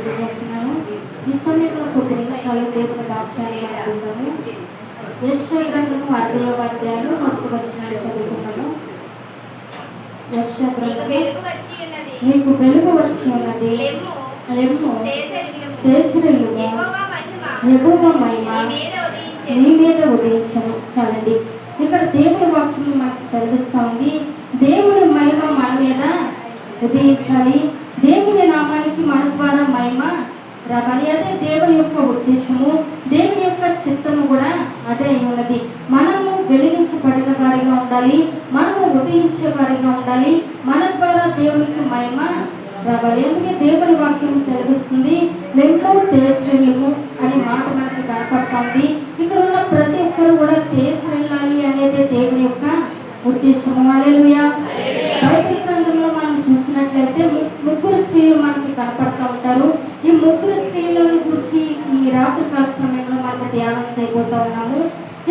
తెలియజేస్తున్నాను. ఈ సమయంలో కొద్ది నిమిషాలు దేవుని వాక్యాన్ని అనుకుంటాము. యెషయా గ్రంథము 60వ అధ్యాయం 1వ వచనాన్ని చదువుకున్నాము. యెషయా గ్రంథము నీకు వెలుగు వచ్చి ఉన్నది, లెమ్ము తేజరిల్లుము, యెహోవా మహిమ నీ మీద ఉదయించును. చాలండి. ఇక్కడ దేవుని వాక్యం మనకు సెలవిస్తూ ఉంది. దేవుని మహిమ మన మీద ఉదయించాలి, దేవుని నామానికి మన ద్వారా మహిమ రావాలి. అదే దేవుని యొక్క ఉద్దేశము, దేవుని యొక్క చిత్తము కూడా అదే ఉన్నది. మనము వెలిగించబడిన వారిగా ఉండాలి, మనము ఉదయించే వారిగా ఉండాలి, మన ద్వారా దేవునికి మహిమ రావాలి. అందుకే దేవుని వాక్యం సెలవిస్తుంది, మేము తేజరిల్లుము అనే మాట మనకు కనపడుతుంది. ఇక్కడ ఉన్న ప్రతి ఒక్కరు కూడా తేజరిల్లాలి అనేది దేవుని యొక్క ఉద్దేశము. హల్లెలూయా. బైబిల్ గ్రంథంలో మనం చూసినట్లయితే ముగ్గురు స్త్రీలు మనకి కనపడుతూ ఉంటారు. ఈ ముగ్గురు స్త్రీలను గురించి ఈ రాత్రికాల సమయంలో మనం ధ్యానం చేయబోతా ఉన్నాము.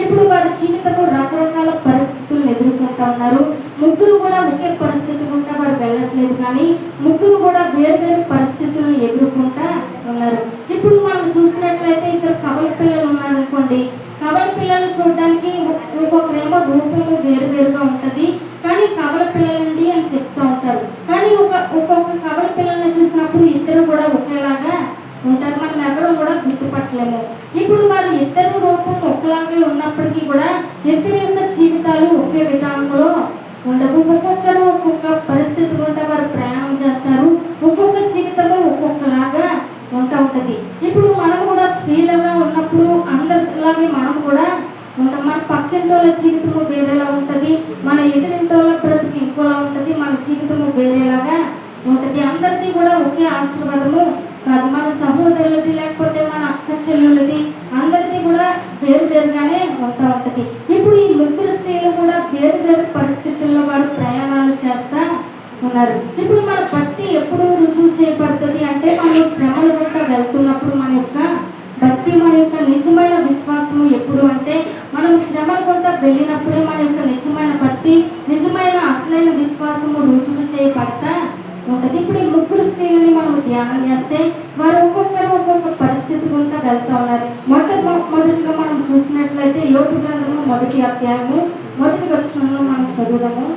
ఇప్పుడు వారి జీవితంలో రకరకాల పరిస్థితులను ఎదుర్కొంటూ ఉన్నారు. ముగ్గురు కూడా ఒకే పరిస్థితి గుండా వారు వెళ్ళట్లేదు, కానీ ముగ్గురు కూడా వేరు పరిస్థితులను ఎదుర్కొంటా ఉన్నారు. ఇప్పుడు మనం చూసినట్లయితే ఇక్కడ కవల పిల్లలు ఉన్నారనుకోండి. కవల పిల్లలు చూడడానికి ఒక్కొక్కరేమో రూపము వేరుగా ఉంటుంది, కానీ కవల పిల్లలండి అని చెప్తూ ఉంటారు. కానీ ఒక్కొక్క కవల పిల్లల్ని చూసినప్పుడు ఇద్దరు కూడా ఒకేలాగా ఉంటారు, మనం ఎవరు కూడా గుర్తుపట్టలేము. ఇప్పుడు వారు ఇద్దరు రూపం ఒకలాగే ఉన్నప్పటికీ కూడా ఇద్దరి యొక్క జీవితాలు ఒకే విధానంలో ఉండవు. ఒక్కొక్కరు ఒక్కొక్క పరిస్థితి గుండా వారు ప్రయాణం చేస్తారు. ఒక్కొక్క జీవితంలో ఒక్కొక్కలాగా ఉంటుంది. ఇప్పుడు మనం కూడా స్త్రీలుగా ఉన్నప్పుడు అందరిలాగే మనం కూడా ఉంటాం. మన పక్కింటోళ్ళ జీవితము వేరేలా ఉంటుంది, మన ఎదురింటోళ్ళ బ్రతుకు ఇంకోలా ఉంటుంది, మన జీవితము వేరేలాగా ఉంటుంది. అందరిది కూడా ఒకే ఆశీర్వాదము కాదు. మన సహోదరులది లేకపోతే మన అక్క చెల్లెళ్ళది అందరిది కూడా వేరుగానే ఉంటుంది. ఇప్పుడు ఈ ముగ్గురు స్త్రీలు కూడా వేరు పరిస్థితుల్లో వారు ప్రయాణాలు చేస్తా ఉన్నారు. ఇప్పుడు మన భక్తి ఎప్పుడు రుజువు చేయబడుతుంది అంటే మనం శ్రమల గుండా వెళ్తున్నప్పుడు మన యొక్క భక్తి, మన యొక్క నిజమైన విశ్వాసము ఎప్పుడు అంటే మనం శ్రమల గుండా వెళ్ళినప్పుడే మన యొక్క నిజమైన భక్తి, నిజమైన అసలైన విశ్వాసము రుజువు చేయబడతా ఉంటుంది. ఇప్పుడు ఈ ముగ్గురు స్త్రీలని మనం ధ్యానం చేస్తే వారు ఒక్కొక్కరు ఒక్కొక్క పరిస్థితి గుండా వెళ్తూ ఉన్నారు. మొదటిగా మనం చూసినట్లయితే యోబు గ్రంథము 1వ అధ్యాయము 1వ వచనంలో మనం చదువుదాము.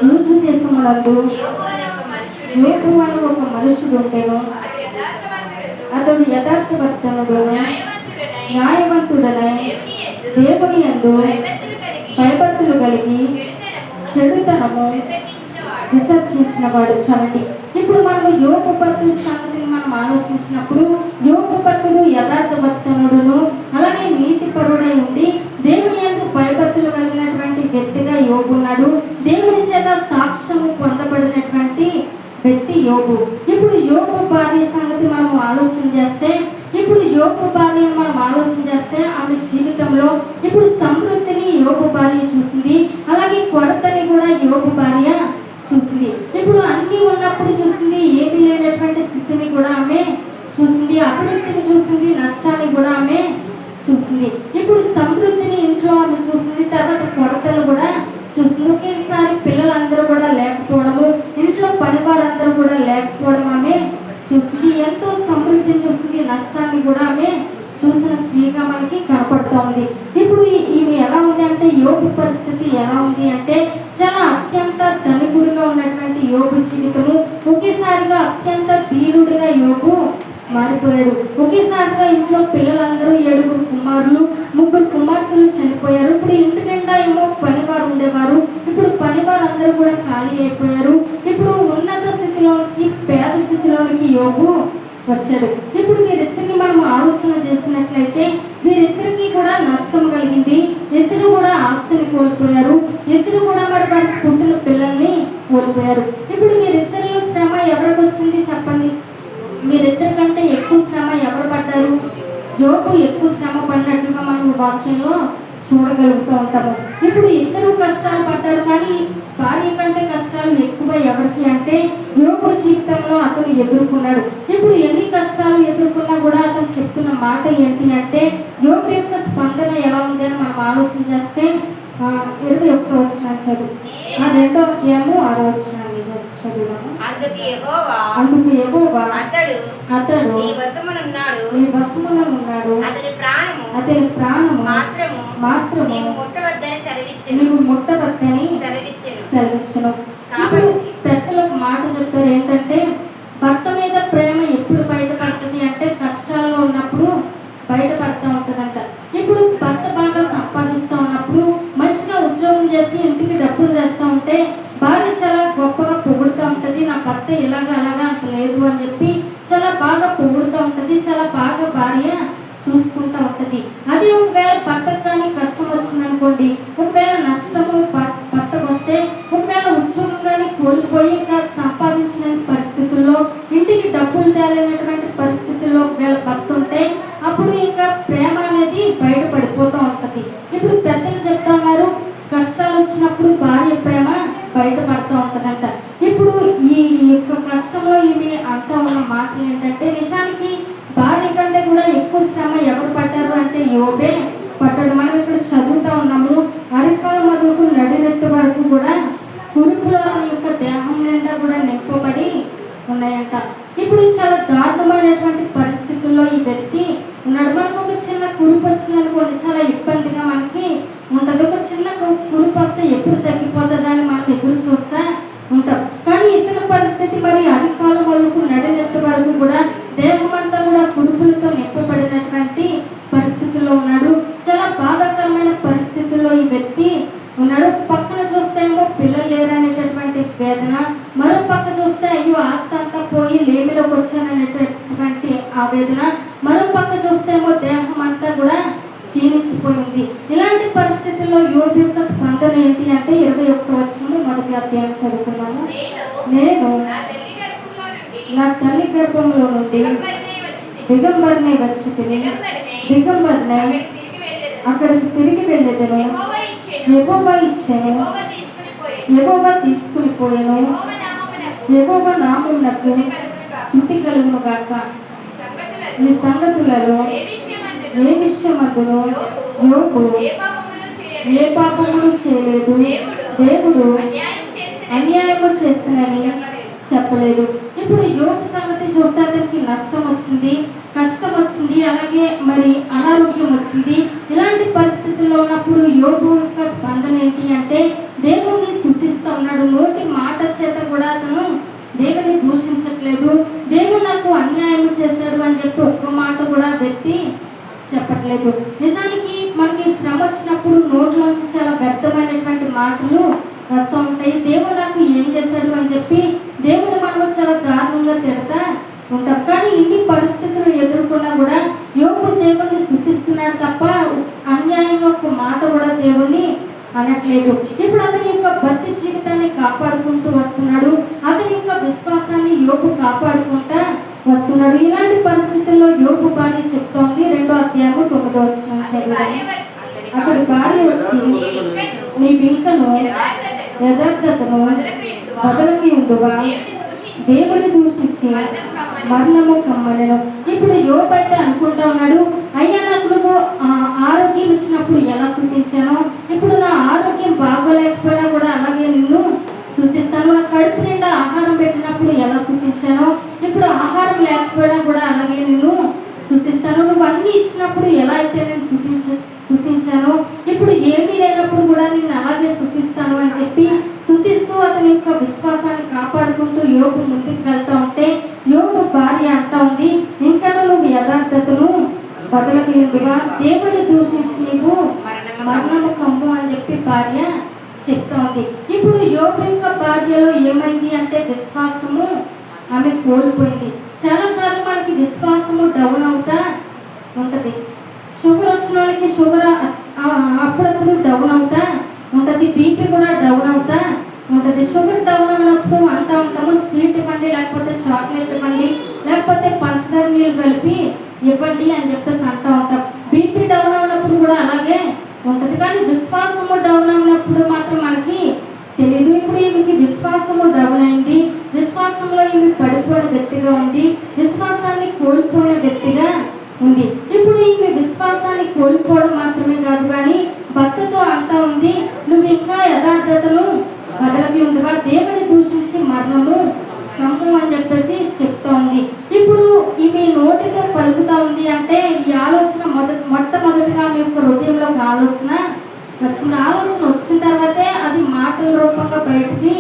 యూదు దేశమునందు యోబు అని ఒక మనుషుడు ఉండెను. అతడు యథార్థవర్తనుడు, న్యాయవంతుడనై దేవుని యందు భయభక్తులు కలిగి చెడుతనము విసర్జించిన వాడు. చూడండి, ఇప్పుడు మనం యోబు భక్తుల సంగతిని మనం ఆలోచించినప్పుడు యోబు భక్తుడు యథార్థవర్తనుడును అలాగే నీతిపరుడై ఉండి దేవుని యందు భయభక్తులు కలిగినటువంటి వ్యక్తిగా యోబు ఉన్నాడు. దేవుని చేత సాక్ష్యము పొందబడినటువంటి వ్యక్తి యోబు. ఇప్పుడు యోబు భార్య సంగతి మనం ఆలోచన చేస్తే, ఇప్పుడు యోబు భార్యను మనం ఆలోచన చేస్తే ఆమె జీవితంలో ఇప్పుడు సమృద్ధిని యోబు భార్య చూసింది, అలాగే కొరతని కూడా యోబు భార్య చూసింది. ఇప్పుడు అన్ని ఉన్నప్పుడు చూసింది, ఏమీ లేనటువంటి స్థితిని కూడా ఆమె చూసింది, అభివృద్ధిని చూసింది, నష్టాన్ని కూడా ఆమె చూసింది. ఇప్పుడు సమృద్ధిని ఇంట్లో ఆమె చూసింది, తర్వాత కొరతలు కూడా చూసింది. ఒకేసారి పిల్లలందరూ కూడా లేకపోవడము, ఇంట్లో పనివారందరూ కూడా లేకపోవడం ఆమె చూసింది. ఎంతో సమృద్ధిని చూసింది, నష్టాన్ని కూడా ఆమె చూసిన స్త్రీగా మనకి కనపడుతూ ఉంది. ఇప్పుడు ఈమె ఎలా ఉంది అంటే యోబు పరిస్థితి ఎలా ఉంది అంటే చాలా అత్యంత ధనికుడిగా ఉన్నటువంటి యోబు జీవితము ఒకేసారిగా అత్యంత దీనుడిగా యోబు మారిపోయాడు. ఒకేసారిగా ఇంట్లో పిల్లలందరూ 7 కుమారులు 3 కుమార్తెలు చనిపోయారు. ఇప్పుడు ఇంటి నిండా ఏమో పనివారు ఉండేవారు, ఇప్పుడు పనివారు అందరూ కూడా ఖాళీ అయిపోయారు. ఇప్పుడు ఉన్నత స్థితిలోంచి పేద స్థితిలోనికి యోబు వచ్చాడు. ఇప్పుడు వీరిద్దరిని మనం ఆలోచన చేసినట్లయితే వీరిద్దరికి కూడా నష్టం కలిగింది. ఇద్దరు కూడా ఆస్తిని కోల్పోయారు, ఇద్దరు కూడా మరి వారికి పుట్టిన పిల్లల్ని కోల్పోయారు. ఇప్పుడు వీరిద్దరిలో శ్రమ ఎవరికి వచ్చింది చెప్పండి? వీరిద్దరి కంటే ఎక్కువ శ్రమ ఎవరు పడ్డారు? యోబు ఎక్కువ శ్రమ పడినట్లుగా మనం వాక్యంలో చూడగలుగుతూ ఉంటాము. ఇప్పుడు ఇద్దరు కష్టాలు పడ్డారు, కానీ భార్య కంటే కష్టాలు ఎక్కువ ఎవరికి అంటే యోబు జీవితంలో అతను ఎదుర్కొన్నాడు. ఇప్పుడు ఎన్ని కష్టాలు ఎదుర్కొన్నా కూడా అతను చెప్తున్న మాట ఏంటి అంటే యోబు యొక్క స్పందన ఎలా ఉంది అని మనం ఆలోచన చేస్తే 21వ వచనం చదువు, 2వ అధ్యాయము 6వ వచనాన్ని చదువుదాము. అందుకు యెహోవా అతడు నీ వశమునున్నాడు, అతని ప్రాణము మాత్రము నీవు ముట్టవద్దని సెలవిచ్చెను. ఇప్పుడు పెద్దలకు మాట చెప్పారు ఏంటంటే, భర్త మీద ప్రేమ ఎప్పుడు బయటపడుతుంది అంటే కష్టాల్లో ఉన్నప్పుడు బయటపడుతూ ఉంటుందంట. ఇప్పుడు భర్త బాగా సంపాదిస్తూ ఉన్నప్పుడు, మంచిగా ఉద్యోగం చేసి ఇంటికి డబ్బులు తెస్తూ ఉంటే భార్య చాలా గొప్పగా పొగుడుతూ ఉంటుంది. నా భర్త ఇలాగా అలాగా అంత లేదు అని చెప్పి చాలా బాగా పొగుడుతూ ఉంటుంది. చాలా బాగా భార్య చూసుకుంటూ ఉంటుంది. అదే ఒకవేళ భర్తకు కానీ కష్టం వచ్చిందనుకోండి, ఒకవేళ నష్టము భర్తకు వస్తే, ఒకవేళ ఉద్యోగం కానీ కోల్పోయి ఇంకా సంపాదించిన పరిస్థితుల్లో, ఇంటికి డబ్బులు తేలేనటువంటి పరిస్థితుల్లో ఒకవేళ భర్త ఉంటే అప్పుడు ఇంకా ప్రేమ అనేది బయటపడిపోతూ ఉంటుంది. ఇప్పుడు పెద్దలు చెప్తున్నారు, కష్టాలు వచ్చినప్పుడు భార్య ప్రేమ బయటపడుతూ ఉంటుందంట. ఇప్పుడు ఈ యొక్క కష్టంలో ఇవి అంతా ఉన్న మాటలు ఏంటంటే, నిజానికి భార్య కంటే కూడా ఎక్కువ శ్రమ ఎవరు పడ్డారు అంటే యోబే పడ్డాడు. మనం ఇక్కడ చదువుతూ ఉన్నాము, అరికాల మొదలుకు నడినెత్తి వరకు కూడా కురుపుల యొక్క దేహం నిండా కూడా నింపబడి ఉన్నాయంట. ఇప్పుడు చాలా దారుణమైనటువంటి పరిస్థితుల్లో ఈ వ్యక్తి ఉన్నాడు. మనకు ఒక చిన్న కురుపు వచ్చిందనుకోండి, చాలా ఇబ్బందిగా మనకి ఉంటుంది. ఒక చిన్న కురుపు వస్తే ఎప్పుడు తగ్గిపోతుందని మనం ఎదురు చూస్తా ఉంటాం. కానీ ఇతర పరిస్థితి మరి అరికాల వరకు నడినెత్తి వరకు కూడా దేహం అంతా కూడా కురుపులతో నింపబడినటువంటి పరిస్థితుల్లో ఉన్నాడు. చాలా బాధాకరమైన పరిస్థితుల్లో ఈ వ్యక్తి ఉన్నాడు. పక్కన చూస్తే ఏమో పిల్లలు లేరనేటటువంటి వేదన, మరో పక్క చూస్తే అయ్యో ఆస్తి అంతా పోయి లేమిలోకి వచ్చాననేటటువంటి ఆవేదన, మరో పక్క చూస్తే ఏమో దేహం అంతా కూడా క్షీణించిపోయింది. ఇలాంటి పరిస్థితుల్లో యోబు యొక్క స్పందన ఏంటి అంటే 21వ వచనం మొదటి అధ్యాయం చదువుకున్నాము. నేను నా తల్లి గర్భంలో నుండి దిగంబరినే వచ్చి దిగంబరినే అక్కడికి తిరిగి వెళ్ళేదను. యెహోవా ఇచ్చెను, యెహోవా తీసుకుని పోయెను. యెహోవా నామమునకు స్తుతి కలుగును గాక. ఈ సంగతులలో ఏ విషయమందును యోబు ఏ పాపమును చేయలేదు, దేవుడు అన్యాయము చేస్తున్నని చెప్పలేదు. ఇప్పుడు యోబు సంగతి చూస్తే అతనికి నష్టం వచ్చింది, కష్టం వచ్చింది, అలాగే మరి అనారోగ్యం వచ్చింది. ఇలాంటి పరిస్థితుల్లో ఉన్నప్పుడు యోబు యొక్క స్పందన ఏంటి అంటే దేవుణ్ణి స్తుతిస్తూ ఉన్నాడు. నోటి మాట చేత కూడా అతను దేవుని దూషించట్లేదు. దేవుడు నాకు అన్యాయం చేశాడు అని చెప్పి ఒక్క మాట కూడా వ్యక్తి చెప్పట్లేదు. నిజానికి మనకి శ్రమ వచ్చినప్పుడు నోట్లోంచి చాలా వ్యర్థమైనటువంటి మాటలు వస్తూ ఉంటాయి. దేవుడు నాకు ఏం చేశాడు అని చెప్పి దేవుడు మనం చాలా దారుణంగా తిడతా ఉంటాం. కానీ ఇన్ని పరిస్థితులు ఎదుర్కొన్నా కూడా యోబు దేవుణ్ణి స్తుతిస్తున్నాడు తప్ప అన్యాయంగా ఒక మాట కూడా దేవుణ్ణి అనట్లేదు. ఇప్పుడు అతని యొక్క భక్తి జీవితాన్ని కాపాడుకుంటూ వస్తున్నాడు. అతని యొక్క విశ్వాసాన్ని యోబు కాపాడుకుంటా వస్తున్నాడు. ఇలాంటి పరిస్థితుల్లో యోబు భార్య చెప్తోంది, 2వ అధ్యాయము 9వ వచనం చదువు. అతడి భార్య వచ్చి నీ వింకను యథార్థతను వదలకి ఉండుగా దేవుని దూషించి మరణము కమ్మనెను. ఇప్పుడు యోబు అయితే అనుకుంటా ఉన్నాడు, అయ్యా నాకు నువ్వు ఆరోగ్యం ఇచ్చినప్పుడు ఎలా స్తుతించానో, ఇప్పుడు నా ఆరోగ్యం బాగోలేకపోయినా కూడా అలాగే నిన్ను స్తుతిస్తాను. నా కడుపు నిండా ఆహారం పెట్టినప్పుడు ఎలా స్తుతించానో, ఇప్పుడు ఆహారం లేకపోయినా కూడా అలాగే నిన్ను స్తుతిస్తాను. నువ్వు అన్ని ఇచ్చినప్పుడు ఎలా అయితే నేను స్తుతించానో, ఇప్పుడు ఏమీ లేనప్పుడు కూడా నేను అలాగే స్తుతిస్తాను అని చెప్పి స్తుతిస్తూ అతని యొక్క విశ్వాసాన్ని కాపాడుకుంటూ యోబు ముందుకు వెళ్తూ ఉంటే యోబు భార్య అంటా ఉంది, ఇంకా నువ్వు యథార్థతను వదలగలిగినవా, దేవుని దూషించి నీవు మరణము కమ్ము అని చెప్పి భార్య చెప్తా ఉంది. ఇప్పుడు యోబు యొక్క భార్యలో ఏమైంది అంటే విశ్వాసము ఆమె కోల్పోయింది. చాలాసార్లు మనకి విశ్వాసము డౌన్ అవుతా ఉంటుంది. షుగర్ వచ్చిన వాళ్ళకి షుగర్ అప్పుడప్పుడు డౌన్ అవుతా ఉంటుంది. బీపీ కూడా డౌన్ అవుతా ఉంటుంది. షుగర్ డౌన్ అయినప్పుడు అంటూ ఉంటాము, స్వీట్ ఇవ్వండి, లేకపోతే చాక్లెట్ ఇవ్వండి, లేకపోతే పంచదార నీళ్ళు కలిపి ఇవ్వండి అని చెప్పేసి అంటూ ఉంటాం. బీపీ డౌన్ అయినప్పుడు కూడా అలాగే ఉంటుంది. కానీ విశ్వాసము డౌన్ అయినప్పుడు మాత్రం మనకి తెలియదు. ఇప్పుడు ఈమెకి విశ్వాసము డౌన్ అయింది, విశ్వాసంలో ఈమె పడిపోయిన వ్యక్తిగా ఉంది, విశ్వాసాన్ని కోల్పోయిన వ్యక్తిగా ఉంది. ఇప్పుడు ఈమె విశ్వాసాన్ని కోల్పోవడం మాత్రమే కాదు, కానీ భర్తతో అంటా ఉంది, నువ్వు ఇంకా యథార్థతను వదలకి ఉందిగా, దేవుని దూషించి మరణము కమ్ము అని చెప్పేసి చెప్తా ఉంది. ఇప్పుడు అంటే ఈ ఆలోచన మొట్టమొదటిగా మీ యొక్క హృదయంలో ఒక ఆలోచన వచ్చిన తర్వాతే అది మాటల రూపంగా బయటికి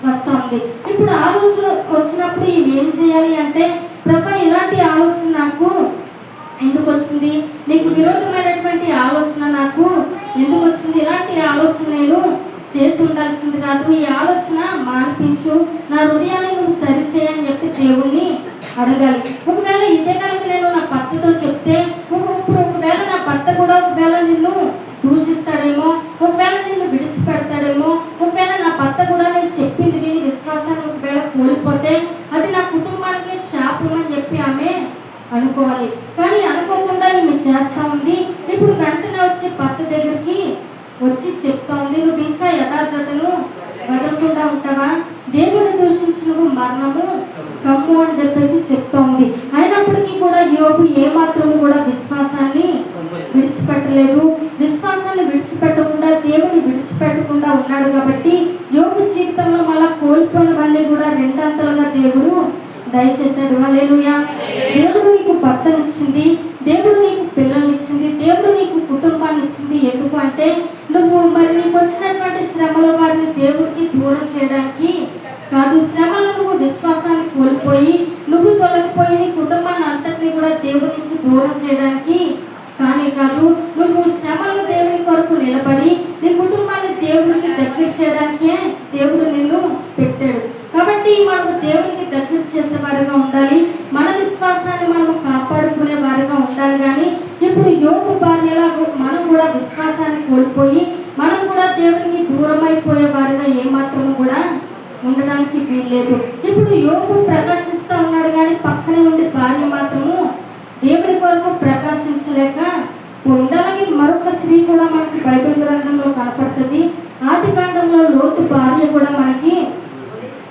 వస్తుంది. ఇప్పుడు ఆలోచన వచ్చినప్పుడు ఇవి ఏం చేయాలి అంటే, ప్రభా ఇలాంటి ఆలోచన నాకు ఎందుకు వచ్చింది, నీకు విరోధమైనటువంటి ఆలోచన నాకు ఎందుకు వచ్చింది, ఇలాంటి ఆలోచన నేను చేసి ఉండాల్సింది కాదు, ఈ ఆలోచన మాన్పించు, నా హృదయాన్ని నువ్వు సరిచేయని చెప్పి దేవుణ్ణి అడగాలి. ఒకవేళ ఇదే కనుక నేను నా భర్తతో చెప్తే, ఒకవేళ నా భర్త కూడా ఒకవేళ నిన్ను దూషిస్తాడేమో, ఒకవేళ నిన్ను విడిచిపెడతాడేమో, ఒకవేళ నా భర్త కూడా నేను చెప్పింది విని విశ్వాసాన్ని ఒకవేళ కోల్పోతే అది నా కుటుంబానికి శాపం అని చెప్పి ఆమె అనుకోవాలి. కానీ అనుకోకుండా ఈమె చేస్తా ఉంది. ఇప్పుడు వెంటనే వచ్చి భర్త దగ్గరికి వచ్చి చెప్తా ఉంది, నువ్వు ఇంకా యథార్థతను వదలకుండా ఉంటావా, దేవుని దూషించిన మరణము కమ్ము అని చెప్పేసి చెప్తా ఉంది. అయినప్పటికీ కూడా యోబు ఏమాత్రము కూడా విశ్వాసాన్ని విడిచిపెట్టలేదు. విశ్వాసాన్ని విడిచిపెట్టకుండా దేవుని విడిచిపెట్టకుండా ఉన్నాడు కాబట్టి యోబు జీవితంలో మళ్ళా కోల్పోయినవన్నీ కూడా రెండంతలుగా దేవుడు దయచేశాడు. హల్లెలూయా. దేవుడు నీకు భర్తనిచ్చింది, దేవుడు నీకు పిల్లల్నిచ్చింది, దేవుడు నీకు కుటుంబాన్ని ఇచ్చింది. ఎందుకు అంటే నువ్వు మరి నీకు వచ్చినటువంటి శ్రమల వారిని దేవుడికి దూరం చేయడానికి కాదు. శ్రమలో నువ్వు విశ్వాసాన్ని కోల్పోయి నువ్వు తొలగిపోయి నీ కుటుంబాన్ని అంతటినీ కూడా దేవుడి నుంచి దూరం చేయడానికి కానీ కాదు. నువ్వు శ్రమలో దేవుని కొరకు నిలబడి నీ కుటుంబాన్ని దేవుడికి దగ్గర చేయడానికే దేవుడు నిన్ను పెట్టాడు. కాబట్టి మనము దేవునికి దగ్గర చేసే వారిగా ఉండాలి, మన విశ్వాసాన్ని మనము కాపాడుకునే వారిగా ఉండాలి. కానీ ఇప్పుడు యోబు భార్యలా మనం కూడా విశ్వాసాన్ని కోల్పోయి మనం కూడా దేవునికి దూరం అయిపోయే వారిగా ఏమాత్రము కూడా ఉండడానికి వీల్లేదు. ఇప్పుడు యోబు ప్రకాశిస్తూ ఉన్నాడు, కానీ పక్కనే ఉండే భార్య మాత్రము దేవుడి కొరకు ప్రకాశించలేక పోయింది. అలాగే మరొక స్త్రీ కూడా మనకి బైబిల్ గ్రంథంలో కనపడుతుంది. ఆది కాండంలో లోతు భార్య కూడా మనకి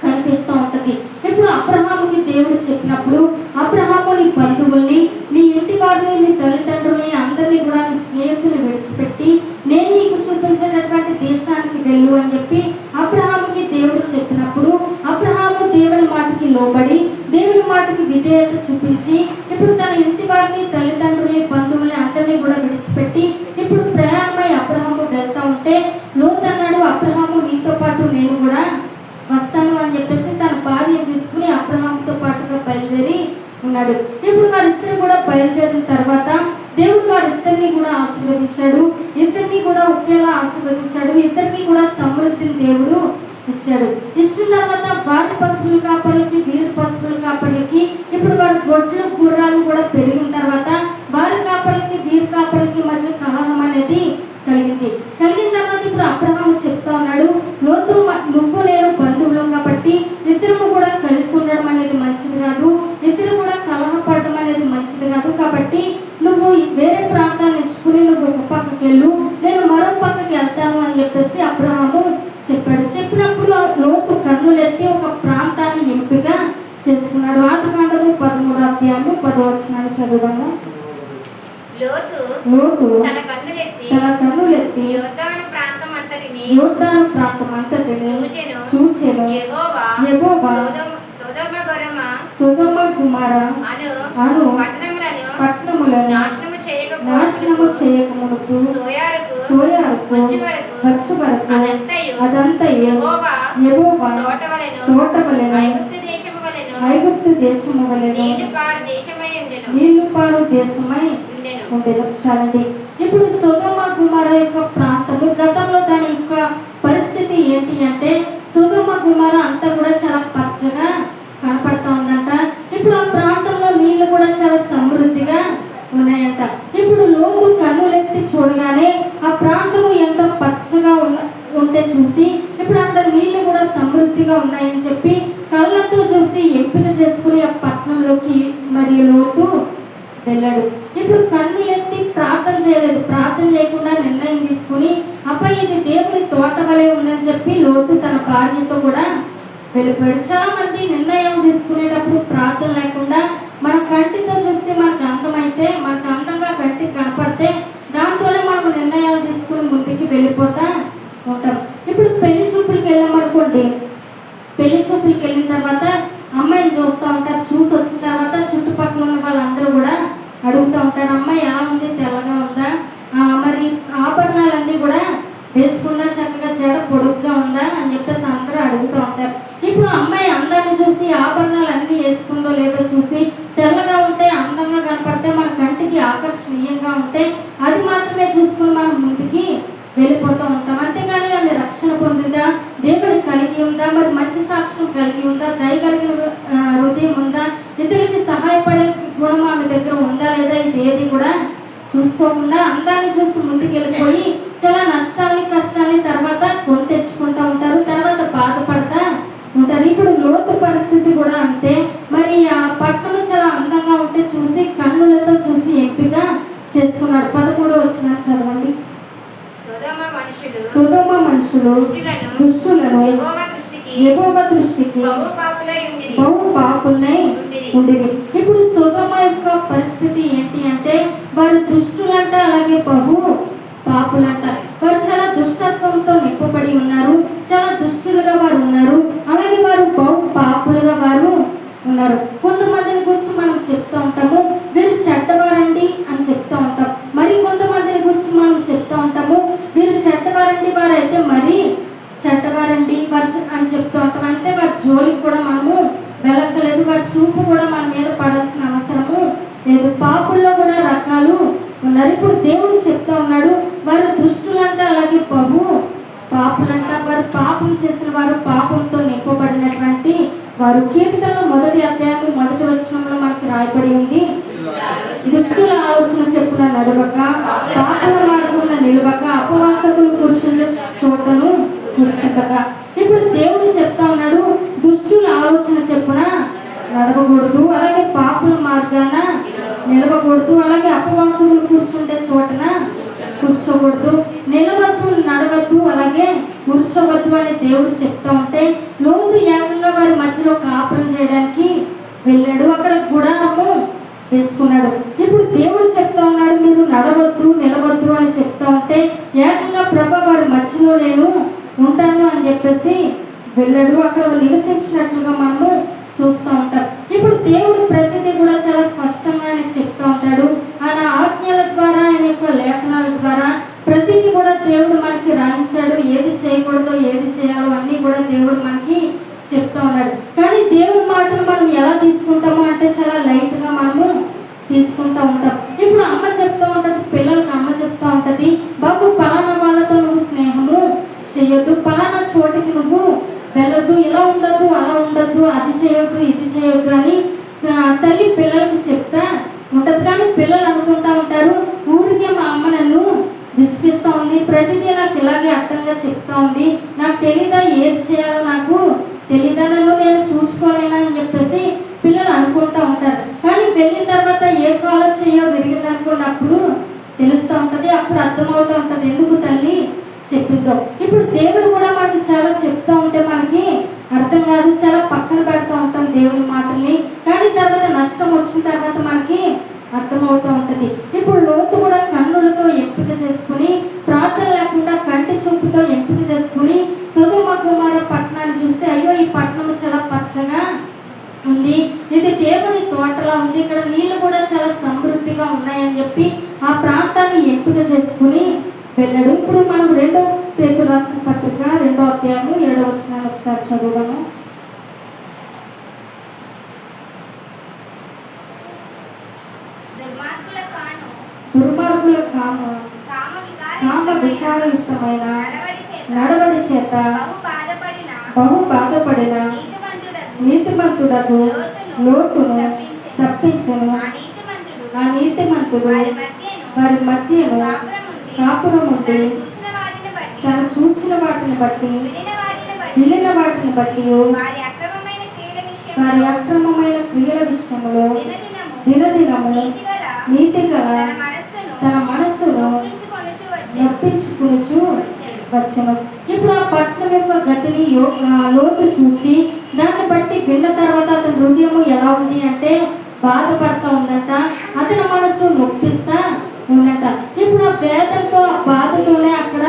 కనిపిస్తూ ఉంటది. ఇప్పుడు అబ్రహాముకి దేవుడు చెప్పినప్పుడు, అబ్రహాము నీ బంధువుల్ని, నీ ఇంటి వారిని, నీ తల్లిదండ్రుల్ని అందరినీ కూడా నీ స్నేహితులు విడిచిపెట్టి నేను నీకు చూపించేటటువంటి దేశానికి వెళ్ళు అని చెప్పి అబ్రహాముకి దేవుడు చెప్పినప్పుడు అబ్రహాము దేవుని మాటకి లోబడి దేవుని మాటకి విధేయత చూపించి ఇప్పుడు తన ఇంటి వారిని, తల్లిదండ్రుల్ని, బంధువుల్ని అందరినీ కూడా విడిచిపెట్టి ఇప్పుడు ప్రయాణమై అబ్రహాము వెళ్తా ఉంటే లోతు అన్నాడు, అబ్రహాము నీతో పాటు నేను కూడా వస్తాను అని చెప్పేసి తన భార్యను తీసుకుని అబ్రహాముతో పాటుగా బయలుదేరి ఉన్నాడు. ఇప్పుడు వారిద్దరు కూడా బయలుదేరిన తర్వాత దేవుడు వారిద్దరిని కూడా ఆశీర్వదించాడు, ఇద్దరిని కూడా ఒకేలా ఆశీర్వదించాడు, ఇద్దరికి కూడా సమృద్ధిని దేవుడు ఇచ్చాడు. ఇచ్చిన తర్వాత వారి పశువుల కాపర్లకి వీరి పశువుల కాపర్లకి ఇప్పుడు వారి గొడ్లు గుర్రాలు కూడా పెరిగిన తర్వాత వారి కాపర్లకి వీరి కాపర్లకి మధ్య కలహం అనేది కలిగిన తర్వాత ఇప్పుడు అబ్రహాము చెప్తా ఉన్నాడు, లోతు నువ్వు నేను బంధువులం కాబట్టి ఇద్దరు కూడా కలిసి ఉండడం అనేది మంచిది కాదు, ఇద్దరు కూడా కలహపడడం అనేది మంచిది కాదు. కాబట్టి నువ్వు వేరే ప్రాంతాన్ని ఎంచుకుని నువ్వు ఒక పక్కకి వెళ్ళు, నేను మరో పక్కకి వెళ్తాను అని చెప్పేసి అబ్రహాము చెప్పాడు. చెప్పినప్పుడు లోతు కన్నులెత్తి ఒక ప్రాంతాన్ని ఎంపిక చేసుకున్నాడు. ఆది కాండము 13వ అధ్యాయము 10వ వచనాన్ని చదువుదాము. లోతు తన కన్నులెత్తి యోర్దాను ప్రాంతం అంతటిని చూచెను. యెహోవా సొదొమ గుమొర్ర అను పట్టణములను నాశనము చేయకమునుపు సోయారుకు వచ్చు వరకు అదంతయు యెహోవా తోటవలెను ఐగుప్తు దేశము వలెను నీళ్లు పారు దేశమై ఉండేది. చాలండి. ఇప్పుడు సొదొమ గుమొర్ర యొక్క ప్రాంతము గతంలో దాని యొక్క పరిస్థితి ఏంటి అంటే సొదొమ గుమొర్ర అంతా కూడా చాలా పచ్చగా కనపడతా ఉందంట. ఇప్పుడు ఆ ప్రాంతంలో నీళ్లు కూడా చాలా సమృద్ధిగా ఉన్నాయంట. ఇప్పుడు లోతు కన్నులెత్తి చూడగానే ఆ ప్రాంతము ఎంతో పచ్చగా ఉంటే చూసి ఇప్పుడు అక్కడ నీళ్లు కూడా సమృద్ధిగా ఉన్నాయని చెప్పి కళ్ళతో చూసి ఎంపిక చేసుకుని ఆ పట్టణంలోకి మరి లోతు వెళ్ళాడు. ఇప్పుడు కన్నులెత్తి ప్రార్థన చేయలేదు, ప్రార్థన చేయకుండా నిర్ణయం తీసుకుని అబ్బాయి ఇది దేవుని తోట వలె ఉందని చెప్పి లోతు తన భార్యతో కూడా వెళ్ళిపోయాడు. చాలా మంది నిర్ణయం తీసుకునేటప్పుడు ప్రార్థన లేకుండా మన కంటితో చూస్తే మనకు అందమైతే మనకు అందంగా కంటి కనపడితే దాంతోనే మనం నిర్ణయాలు తీసుకుని ముందుకి వెళ్ళిపోతా ఉంటాం. ఇప్పుడు పెళ్లి చూపులకి వెళ్ళామనుకోండి, పెళ్లి చూపులకి వెళ్ళిన తర్వాత అమ్మాయిని చూస్తూ ఉంటారు. చూసి వచ్చిన తర్వాత చుట్టుపక్కల ఉన్న వాళ్ళందరూ కూడా అడుగుతూ ఉంటారు, చూసి తెల్లగా ఉంటే, అందంగా కనపడితే, మన కంటికి ఆకర్షణీయంగా ఉంటే అది మాత్రమే చూసుకుని మనం ముందుకి వెళ్ళిపోతూ ఉంటాం. అంతేగాని ఆమె రక్షణ పొందిందా, దేవుడిని కలిగి ఉందా, మరి మంచి సాక్ష్యం కలిగి ఉందా, దయ కలిగిన హృదయం ఉందా, ఇతరులకి సహాయపడే గుణం ఆమె దగ్గర ఉందా లేదా, ఇది ఏది కూడా చూసుకోకుండా అందాన్ని చూస్తూ ముందుకు వెళ్ళిపోయి చాలా నష్టాన్ని కష్టాన్ని తర్వాత కొని తెచ్చుకుంటూ ఉంటారు, తర్వాత బాధపడతా ఉంటారు. ఇప్పుడు లోతు పరిస్థితి కూడా అంతే. మరి ఆ పట్టణం చాలా అందంగా ఉంటే చూసి కన్నులతో చూసి ఎంపిక చేసుకున్నాడు. 13వ వచనం చదవండి. సొదొమ మనుషులు దుష్టులను యెహోవా దృష్టికి బహు పాపులై ఉండిరి. ఇప్పుడు సొదొమ యొక్క పరిస్థితి ఏంటి అంటే, వారు దుష్టులంట, అలాగే బహు పాపులంట. వారు చాలా దుష్టత్వంతో నింపబడి ఉన్నారు, చాలా దుష్టులుగా వారు ఉన్నారు, అలాగే వారు బహు పాపులుగా వారు ఉన్నారు. కొంతమందిని గురించి మనం చెప్తూ ఉంటాము, వీరు చెడ్డవారండి అని చెప్తూ ఉంటాం. మరి కొంతమందిని గురించి మనం చెప్తూ ఉంటాము, వీరు చెడ్డవారండి, వారైతే మరి చెడ్డవారండి వారు అని చెప్తూ ఉంటాం. అంటే వారి జోలికి కూడా మనము వెళ్ళక్కలేదు, వారి చూపు కూడా మన మీద పడాల్సిన అవసరము లేదు. పాపుల్లో కూడా రకాలు ఉన్నారు. ఇప్పుడు దేవుడు చెప్తా ఉన్నాడు, వారు దుష్టులంట, అలాగే బహు పాపులంట. వారు పాపం చేసిన వారు, పాపంతో నింపబడినటువంటి వారు. కీర్తనలో 1వ అధ్యాయం 1వ వచనంలో మనకి రాయబడి ఉంది, దుష్టుల ఆలోచన చెప్పున నడవక, పాపుల మార్గమున నిలవక, అపవాసకులు కూర్చుండే చోటను కూర్చుంటక. ఇప్పుడు దేవుడు చెప్తా ఉన్నాడు, దుష్టుల ఆలోచన చెప్పున నడవకూడదు, అలాగే పాపుల మార్గాన నిలవకూడదు, అలాగే అపవాసకులు కూర్చుంటే చోటన కూర్చోకూడదు, నిలవద్దు, నడవద్దు, అలాగే కూర్చోవద్దు అని దేవుడు చెప్తా ఉంటే, లోతు ఏకంగా వారి మధ్యలో కాపురం చేయడానికి వెళ్ళాడు. అక్కడ గుడారము వేసుకున్నాడు. ఇప్పుడు దేవుడు చెప్తా ఉన్నాడు, మీరు నడవద్దు, నిలవద్దు అని చెప్తా ఉంటే, ఏకంగా ప్రభు వారి మధ్యలో నేను ఉంటాను అని చెప్పేసి వెళ్ళాడు. అక్కడ నివసించినట్లుగా మనము చూస్తూ ఉంటాం. ఇప్పుడు దేవుడు ప్రతిదీ కూడా చాలా స్పష్టంగా ఆయన చెప్తూ ఉంటాడు. ఆయన ఆజ్ఞల ద్వారా, ఆయన యొక్క లేఖనాల ద్వారా ప్రతిదీ కూడా దేవుడు మనకి రాయించాడు. ఏది చేయకూడదో, ఏది చేయాలో అన్నీ కూడా దేవుడు మనకి చెప్తా ఉన్నాడు. కానీ దేవుడి మాటలు మనం ఎలా తీసుకుంటామో అంటే చాలా లైట్గా మనము తీసుకుంటూ ఉంటాం. ఇప్పుడు అమ్మ చెప్తూ ఉంటుంది, పిల్లలకి అమ్మ చెప్తూ ఉంటుంది, బాబు పలానా వాళ్ళతో నువ్వు స్నేహము చేయొద్దు, పలానా చోటికి నువ్వు వెళ్ళొద్దు, ఇలా ఉండద్దు, అలా ఉండద్దు, అది చేయొద్దు, ఇది చేయొద్దు అని తల్లి పిల్లలకి చెప్తా ఉంటుంది. కానీ పిల్లలు అనుకుంటా ఉంటారు, ఊరికే మా అమ్మ నన్ను విసిగిస్తూ ఉంది, ప్రతిదీ నాకు ఇలాగే అర్థంగా చెప్తా ఉంది, నాకు తెలీదా, ఏది చేయాలో నాకు తెలీదా, నన్ను నేను చూసుకోలేనా అని చెప్పేసి పిల్లలు అనుకుంటూ ఉంటారు. కానీ వెళ్ళిన తర్వాత ఏ కాలో చేయో విరిగిందనుకున్నప్పుడు తెలుస్తూ ఉంటుంది, అప్పుడు అర్థమవుతూ ఉంటుంది ఎందుకు తల్లి చెప్పిందో. ఇప్పుడు దేవుడు కూడా మనకి చాలా చెప్తూ ఉంటే మనకి అర్థం కాదు, చాలా పక్కన పెడతా ఉంటాం దేవుని మాటల్ని. కానీ తర్వాత నష్టం వచ్చిన తర్వాత మనకి అర్థమవుతూ ఉంటుంది. ఇప్పుడు లోతు కూడా కన్నులతో ఎంపిక చేసుకుని, ప్రార్థన లేకుండా కంటి చూపుతో ఎంపిక చేసుకుని సొదొమ గొమొర్రా పట్టణాన్ని చూస్తే, అయ్యో ఈ పట్టణం చాలా పచ్చగా ఉంది, ఇది దేవుని తోటలా ఉంది, ఇక్కడ నీళ్లు కూడా చాలా సమృద్ధిగా ఉన్నాయని చెప్పి ఆ ప్రాంతాన్ని ఎంపిక చేసుకుని వెళ్ళాడు. ఇప్పుడు మనం 2వ పేతురు రాసిన పత్రిక 2వ అధ్యాయం 7వ వచనాన్ని ఒకసారి చదువుదాము. దుర్మార్గుల కామ వికారయుక్తమైన నడవడి చేత బహు బాధపడిన నీతిమంతుడకు లోతును తప్పించను. ఆ నీతిమంతుడు వారి మధ్యను కాపురం ఉండి తను చూసిన వాటిని బట్టి, వినిన వాటిని బట్టి వారి అక్రమమైన క్రియల విషయంలో దినదినము నీతిగల తన మనస్సును నొప్పించుకొనుచు వచ్చెను. ఇప్పుడు ఆ పట్టణం యొక్క గతిని లోతు చూచి దాన్ని బట్టి విన్న తర్వాత అతని హృదయము ఎలా ఉంది అంటే బాధపడతా ఉందంట, అతని మనస్సు నొప్పిస్తా ఉందంట. ఇప్పుడు ఆ వేదనతో, ఆ బాధతోనే అక్కడ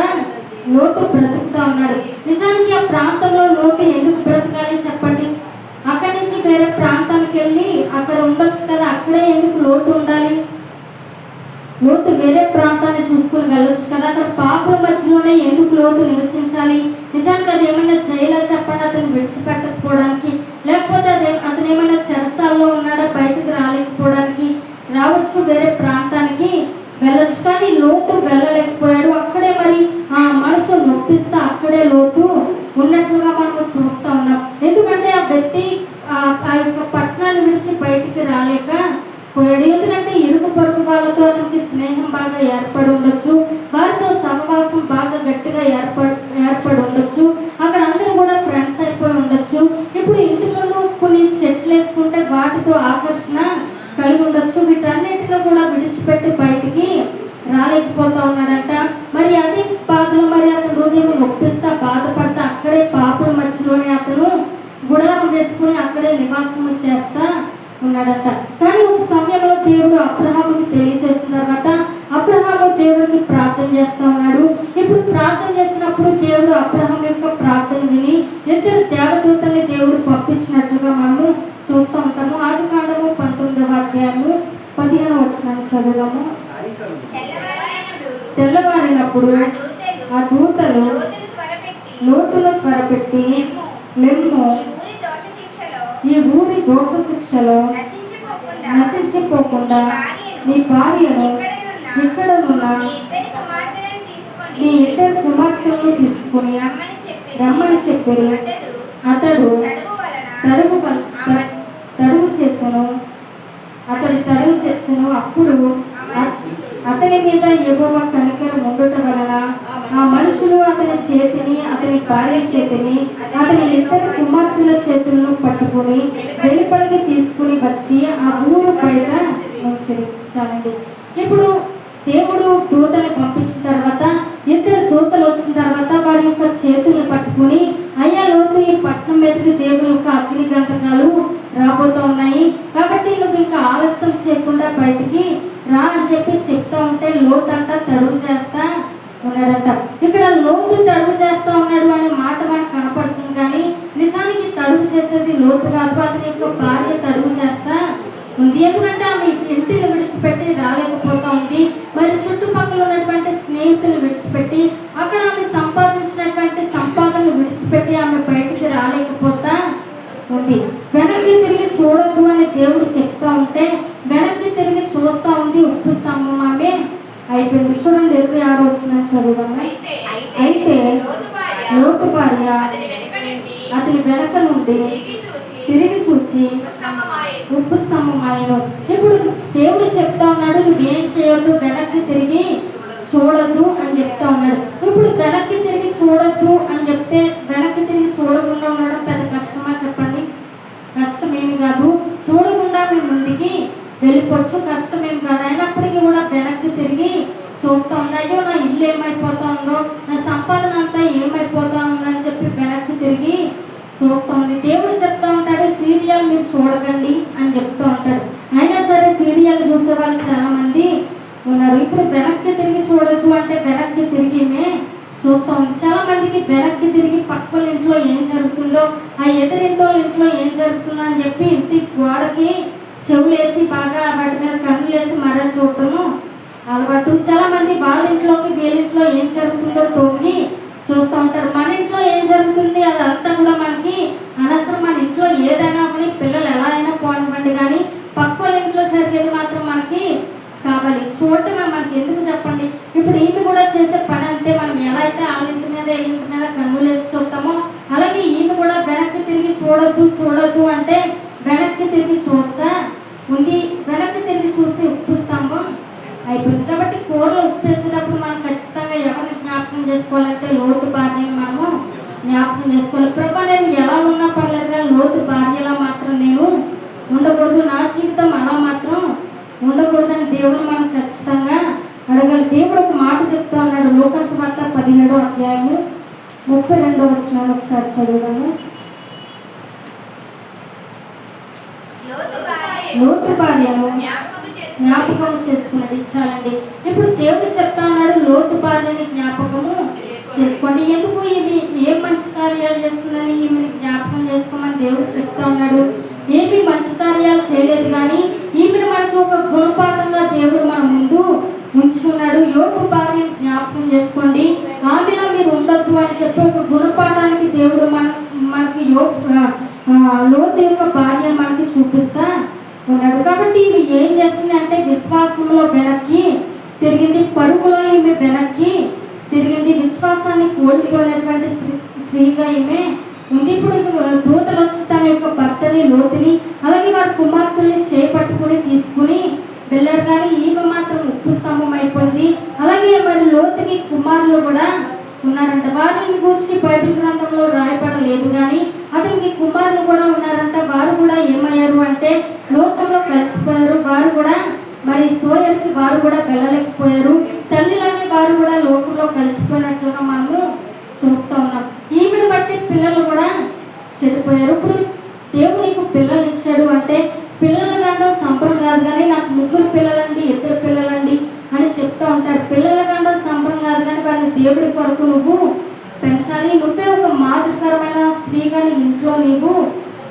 లోతు బ్రతుకుతా ఉన్నాడు. నిజానికి ఆ ప్రాంతంలో లోతు ఎందుకు బ్రతకాలి చెప్పండి? అక్కడి నుంచి వేరే ప్రాంతానికి వెళ్ళి అక్కడ ఉండొచ్చు కదా, అక్కడే ఎందుకు లోతు ఉండాలి? లోతు వేరే ప్రాంతాన్ని చూసుకుని వెళ్ళొచ్చు కదా, అక్కడ పాపుల మధ్యలోనే ఎందుకు లోతు నివసించాలి? నిజానికి అది ఏమైనా జైలా చెప్పండి, అతను విడిచిపెట్టకపోవడానికి లేకపోతే అతను ఏమైనా చెరసాల్లో ఉన్నాడా, బయటకు రాలేకపోవడానికి రావచ్చు, వేరే ప్రాంతానికి వెళ్ళొచ్చు. కానీ లోతు వెళ్ళలేకపోయాడు. అక్కడే మరి ఆ మనసు నొప్పిస్తే అక్కడే లోతు ఉన్నట్లుగా మనము చూస్తూ ఉన్నాం. ఎందుకంటే ఆ వ్యక్తి ఆ యొక్క పట్టణాన్ని విడిచి బయటికి రాలేక పోయాడు. ఎందుకంటే ఇరుగు పొరుగు వాళ్ళతో అతనికి స్నేహం బాగా ఏర్పడి ఉండొచ్చు, వారితో సహవాసం బాగా గట్టిగా ఏర్పడి ఉండొచ్చు, అక్కడ అందరూ కూడా ఫ్రెండ్స్ అయిపోయి ఉండొచ్చు. ఇప్పుడు ఇంటిలో కొన్ని చెట్లు వేసుకుంటే వాటితో ఆకర్షణ కలిగి ఉండొచ్చు. వీటన్నిటిలో కూడా విడిచిపెట్టి బయటికి రాలేకపోతా ఉన్నాడంట. మరి అదే బాధలో మరి అతను హృదయం నొప్పిస్తా బాధపడతా అక్కడే పాపుల మధ్యలోనే అతను గుడారం వేసుకుని అక్కడే నివాసము చేస్తా ఉన్నాడంట. కానీ ఒక సమయంలో దేవుడు అబ్రహాముకి తెలియజేసిన తర్వాత అబ్రహాము దేవుడికి ప్రార్థన చేస్తా ఉన్నాడు. ఇప్పుడు ప్రార్థన చేసినప్పుడు దేవుడు అబ్రహాం యొక్క ప్రార్థన విని ఇద్దరు దేవదూతల్ని దేవుడు పంపించినట్లుగా మనము చూస్తూ ఉంటాము. ఆదికాండము 19వ అధ్యాయము 15వ వచనాన్ని చదువుదాము. తెల్లవారినప్పుడు ఆ దూతలు లోతును త్వరపెట్టి లెమ్ము, ఈ ఊరి దోష శిక్షలో నశించిపోకుండా నీ భార్యను ఇక్కడనున్న నీ ఇద్దరు కుమార్తెలను తీసుకుని రమ్మని చెప్పి అతడు తడుగు చేసెను. అప్పుడు అతని మీద యెహోవా కనికరం ఉండుట వలన ఆ మనుషులు అతని చేతిని, అతని భార్య చేతిని, అతని ఇద్దరు కుమార్తెల చేతులను పట్టుకుని వెలుపలికి తీసుకుని వచ్చి ఆ ఊరు బయట ఉంచారండి. ఇప్పుడు దేవుడు దూతలు పంపించిన తర్వాత ఇద్దరు దూతలు వచ్చిన తర్వాత వారి యొక్క చేతులను పట్టుకుని, అయ్యా లోతు, ఈ పట్టణం మీదకి దేవుని యొక్క అగ్ని గంధకాలు రాబోతూ ఉన్నాయి, కాబట్టి నువ్వు ఇంకా ఆలస్యం చేయకుండా బయటికి రా అని చెప్పి చెప్తా ఉంటే లోతు అంతా తడుగు చేస్తా ఉన్నాడంట. ఇక్కడ లోతు తడుగు చేస్తా ఉన్నాడు అనే మాట మనకు కనపడుతుంది, కానీ నిజానికి తడుగు చేసేది లోతు కాదు, అతని యొక్క భార్య తడుగు చేస్తా ఉంది. ఎందుకంటే ఆమె ఇంటిని విడిచిపెట్టి రాలేకపోతా ఉంది. మరి చుట్టుపక్కల ఉన్నటువంటి స్నేహితులు విడిచిపెట్టి అక్కడ ఆమె సంపాదించినటువంటి సంపాదనలు విడిచిపెట్టి ఆమె బయటికి రాలేకపోతా ఉంది. వెనక్కి తిరిగి చూడొద్దు అని దేవుడు చెప్తా ఉంటే వెనక్కి తిరిగి చూస్తా ఉంది. ఉప్పు స్తంభం ఆమె అయిపోయింది. చూడండి 26వ వచనం చదువుదాము. అయితే లోతు భార్య అతని వెనక నుండి తిరిగి చూచి ఉప్పు స్తంభం ఆయన. ఇప్పుడు దేవుడు చెప్తా ఉన్నాడు, నువ్వేం చేయొద్దు, వెనక్కి తిరిగి చూడొద్దు అని చెప్తా ఉన్నాడు. ఇప్పుడు వెనక్కి తిరిగి చూడొద్దు అని చెప్తే వెనక్కి తిరిగి చూడకుండా ఉండడం పెద్ద కష్టమా చెప్పండి? కష్టమేమి కాదు. చూడకుండా మేము ముందుకి వెళ్ళిపోవచ్చు, కష్టమేమి కాదు. అయినప్పటికీ కూడా వెనక్కి తిరిగి చూస్తూ ఉంది. అయ్యో నా ఇల్లు ఏమైపోతా ఉందో, నా సంపాదన అంతా ఏమైపోతా ఉందని చెప్పి వెనక్కి తిరిగి చూస్తూ ఉంది. దేవుడు చెప్తా ఉంటాడు, సీరియల్ మీరు చూడకండి అని చెప్తూ ఉంటాడు. అయినా సరే సీరియల్ చూసే వాళ్ళు చాలా మంది ఉన్నారు. ఇప్పుడు వెనక్కి తిరిగి చూడొద్దు అంటే వెనక్కి తిరిగి చూస్తూ ఉంది. చాలా మందికి వెనక్కి తిరిగి పక్కల ఇంట్లో ఏం జరుగుతుందో, ఆ ఎదురింట్లో ఇంట్లో ఏం జరుగుతుందో అని చెప్పి ఇంటి గోడకి చెవులేసి బాగా వాటి మీద కన్నులేసి మరో చూడటము అలవాటు. చాలా మంది వాళ్ళ ఇంట్లోకి వీళ్ళింట్లో ఏం జరుగుతుందో తొంగి చూస్తూ ఉంటారు. మన ఇంట్లో ఏం జరుగుతుంది అదంతా కూడా మనకి అనవసరం. మన ఇంట్లో ఏదైనా కానీ పిల్లలు ఎలా అయినా పోనివ్వండి, కానీ పక్క వాళ్ళ ఇంట్లో జరిగేది మాత్రం మనకి కావాలి. చూడటం మనకి ఎందుకు చెప్పండి? ఇప్పుడు ఈమె కూడా చేసే పని అంతే. మనం ఎలా అయితే వాళ్ళ ఇంటి మీద ఇంటి మీద కన్నులేసి చూస్తామో అలాగే ఈమె కూడా వెనక్కి తిరిగి చూడొద్దు అంటే వెనక్కి తిరిగి చూస్తా ఉంది. వెనక్కి తిరిగి చూస్తే ఉప్పు స్తంభం అయిపోయింది. కాబట్టి కూరలో ఉప్పు వేసేటప్పుడు మనం ఖచ్చితంగా ఎవరిని జ్ఞాపకం చేసుకోవాలంటే లోతు భార్యని మనము జ్ఞాపకం చేసుకోవాలి. ప్రభా నేను ఎలా ఉన్నా పర్లేదు కానీ లోతు భార్యలా మాత్రం నేను ఉండకూడదు, నా జీవితం అలా మాత్రం ఉండకూడదని దేవుడు మనం ఖచ్చితంగా అడగాలి. దేవుడు ఒక మాట చెప్తా ఉన్నాడు. లూకాసు వార్త 17వ అధ్యాయము 32వ వచనాన్ని ఒకసారి చదువుదాము. లోతు భార్యను జ్ఞాపకం చేసుకున్నది చాలండి. ఇప్పుడు దేవుడు చెప్తా ఉన్నాడు, లోతు భార్యని జ్ఞాపకము చేసుకోండి. ఎందుకు ఇవి ఏం మంచి కార్యాలు చేస్తుందని ఈమెని జ్ఞాపకం చేసుకోమని దేవుడు చెప్తా ఉన్నాడు. ఏమి మంచి కార్యాలు చేయలేదు, కానీ ఈమెను మనకు ఒక గుణపాఠంగా దేవుడు మన ముందు ఉంచి ఉన్నాడు. యోబు భార్యను జ్ఞాపకం చేసుకోండి, ఆమెలో మీరు ఉండొద్దు అని చెప్పి ఒక గుణపాఠానికి దేవుడు మనకి లోతు ఉన్నాడు. కాబట్టి ఈమె ఏం చేస్తుంది అంటే విశ్వాసంలో వెనక్కి తిరిగింది, పరుగులో ఈమె వెనక్కి తిరిగింది, విశ్వాసాన్ని కోల్పోయినటువంటి స్త్రీగా ఈమె ఉంది. ఇప్పుడు దూతలు వచ్చి తన యొక్క భర్తని లోతుని అలాగే వారి కుమార్తెల్ని చేపట్టుకుని తీసుకుని వెళ్ళారు. కానీ ఈమె మాత్రం ఉప్పు స్తంభం అయిపోయింది. అలాగే మరి లోతుకి కుమారులు కూడా ఉన్నారంట. వారిని గురించి బైబిల్ గ్రంథంలో రాయబడలేదు, కానీ అతనికి కుమారులు కూడా ఉన్నారంట. వారు కూడా ఏమయ్యారు అంటే లోకంలో కలిసిపోయారు. వారు కూడా మరి సోయర్కి వారు కూడా వెళ్ళలేకపోయారు. తల్లిలాగే వారు కూడా లోకంలో కలిసిపోయినట్లుగా మనము చూస్తూ ఉన్నాం. ఈమెను బట్టి పిల్లలు కూడా చెడిపోయారు. ఇప్పుడు దేవుడు నీకు పిల్లలు ఇచ్చాడు అంటే పిల్లలు కంటే సంబరం కాదు, కానీ నాకు 3 పిల్లలండి 2 పిల్లలండి అని చెప్తూ ఉంటారు. పిల్లల కంటే సంబరం కాదు, కానీ వారిని దేవుడి కొరకు నువ్వు పెంచాలి. నువ్వే ఒక మాదిరికరమైన స్త్రీగా ఇంట్లో నీవు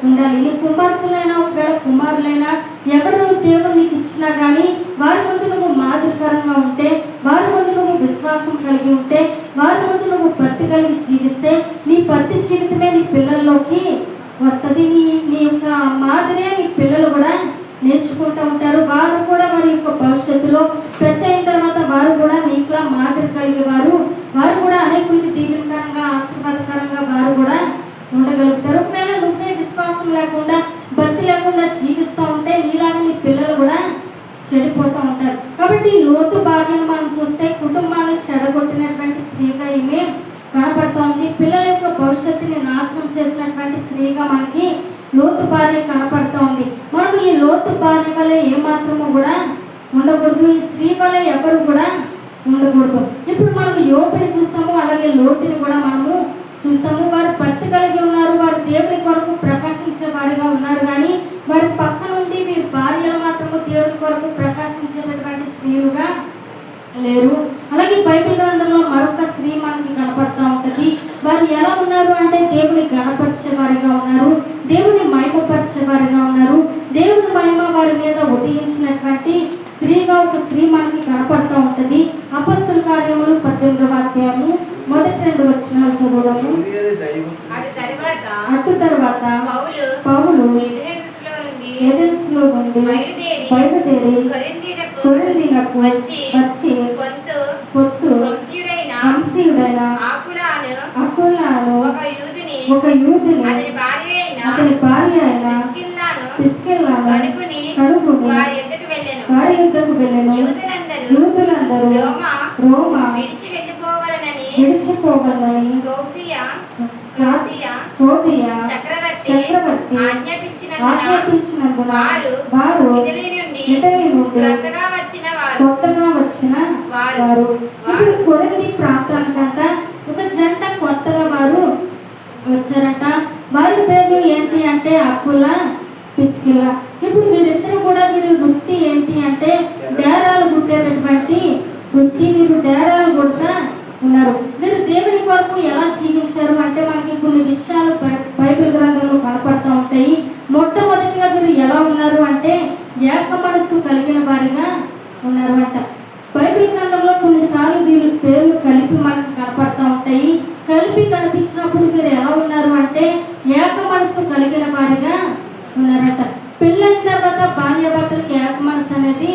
ఉండాలి. నీ కుమార్తెలైనా ఒకవేళ కుమారులైనా ఎవరు దేవుడు నీకు ఇచ్చినా కానీ వారి ముందు నువ్వు మాదిరికరంగా ఉంటే, వారి ముందు నువ్వు విశ్వాసం కలిగి ఉంటే, వారి ముందు నువ్వు భక్తి కలిగి జీవిస్తే నీ భక్తి జీవితమే నీ పిల్లల్లోకి వస్తుంది. నీ యొక్క మాదిరే నీ పిల్లలు కూడా నేర్చుకుంటూ ఉంటారు. వారు కూడా వారి యొక్క భవిష్యత్తులో పెద్ద అయిన తర్వాత వారు కూడా నీకులా మాదిరి కలిగే వారు కూడా అనేకులకి దీవెనకరంగా ఆశీర్వాదకరంగా వారు కూడా ఉండగలుగుతారు. ఒకవేళ నువ్వే విశ్వాసం లేకుండా భక్తి లేకుండా జీవిస్తూ ఉంటే నీలాగా నీ పిల్లలు కూడా చెడిపోతూ ఉంటారు. కాబట్టి లోతు భార్యను మనం చూస్తే కుటుంబాన్ని చెడగొట్టినటువంటి స్త్రీగా ఈమె కనపడుతోంది. పిల్లల యొక్క భవిష్యత్తుని నాశనం చేసినటువంటి స్త్రీగా మనకి లోతు భార్య కనపడుతోంది. మనం ఈ లోతు భార్య వల్ల ఏమాత్రము కూడా ఉండకూడదు. ఈ స్త్రీ వల్ల ఎవరు కూడా ఉండకూడదు. ఇప్పుడు మనం యోబుని చూస్తాము, అలాగే లోతుని కూడా మనము చూస్తాము. వారు భక్తి కలిగి ఉన్నారు, వారు దేవుని కొరకు ప్రకాశించే వారిగా ఉన్నారు. కానీ వారి పక్క నుండి వీరి భార్యలు మాత్రము దేవుని కొరకు ప్రకాశించేటటువంటి స్త్రీలుగా లేరు. అలాగే బైబిల్ గ్రంథంలో మరొక స్త్రీ మనకి కనపడుతూ ఉంటుంది. వారు ఎలా ఉన్నారు అంటే దేవుని గణపరిచే వారిగా ఉన్నారు, దేవుని మహిమపరిచే వారిగా ఉన్నారు. దేవుని మహిమ వారి మీద ఉదయించినటువంటి స్త్రీగా ఒక స్త్రీ మనకి కనపడుతూ ఉంటుంది. అపొస్తలుల కార్యములు 18వ అధ్యాయము మొదటి 2 వచనాలు చదువుదాము. అటు తర్వాత పౌలు ఏథెన్సులో నుండి బయలుదేరి కొరింథీనకు వచ్చి పొత్తు వంశీయుడైన అకులాను ఒక యూదుని అతని భార్య అయిన ప్రిస్కిల్లాను కనుగొని వారి యుద్ధకు వెళ్ళెను. యూదులందరూ రోమా విడిచిపోవాలని క్లౌదియా చక్రవర్తి ఆజ్ఞాపించినందున వారు ఇటలీ నుండి కొత్తగా వచ్చిన వారు. ఇప్పుడు కొరింథీ ప్రాంతానికంట ఒక జంట కొత్తగా వారు వచ్చారట. వారి పేర్లు ఏంటి అంటే అకులా, ప్రిస్కిల్లా. ఇప్పుడు వీరిద్దరు కూడా వీరి వృత్తి ఏంటి అంటే డేరాలు గుట్టేటటువంటి వృత్తి. వీరు డేరాలు గుడతా ఉన్నారు. వీరు దేవుని కొరకు ఎలా జీవించారు అంటే మనకి కొన్ని విషయాలు బైబిల్ గ్రంథంలో కనపడుతూ ఉంటాయి. మొట్టమొదటిగా వీరు ఎలా ఉన్నారు అంటే ఏక మనస్సు కలిగిన వారిగా ఉన్నారు అంట. బైబిల్ గ్రంథంలో కొన్నిసార్లు వీరి పేర్లు కలిపి మనకి కనపడుతూ ఉంటాయి. కలిపి కనిపించినప్పుడు వీరు ఎలా ఉన్నారు అంటే ఏక మనస్సు కలిగిన వారిగా ఉన్నారంట. పెళ్ళైన తర్వాత భార్యాభర్తలకి ఏక మనస్సు అనేది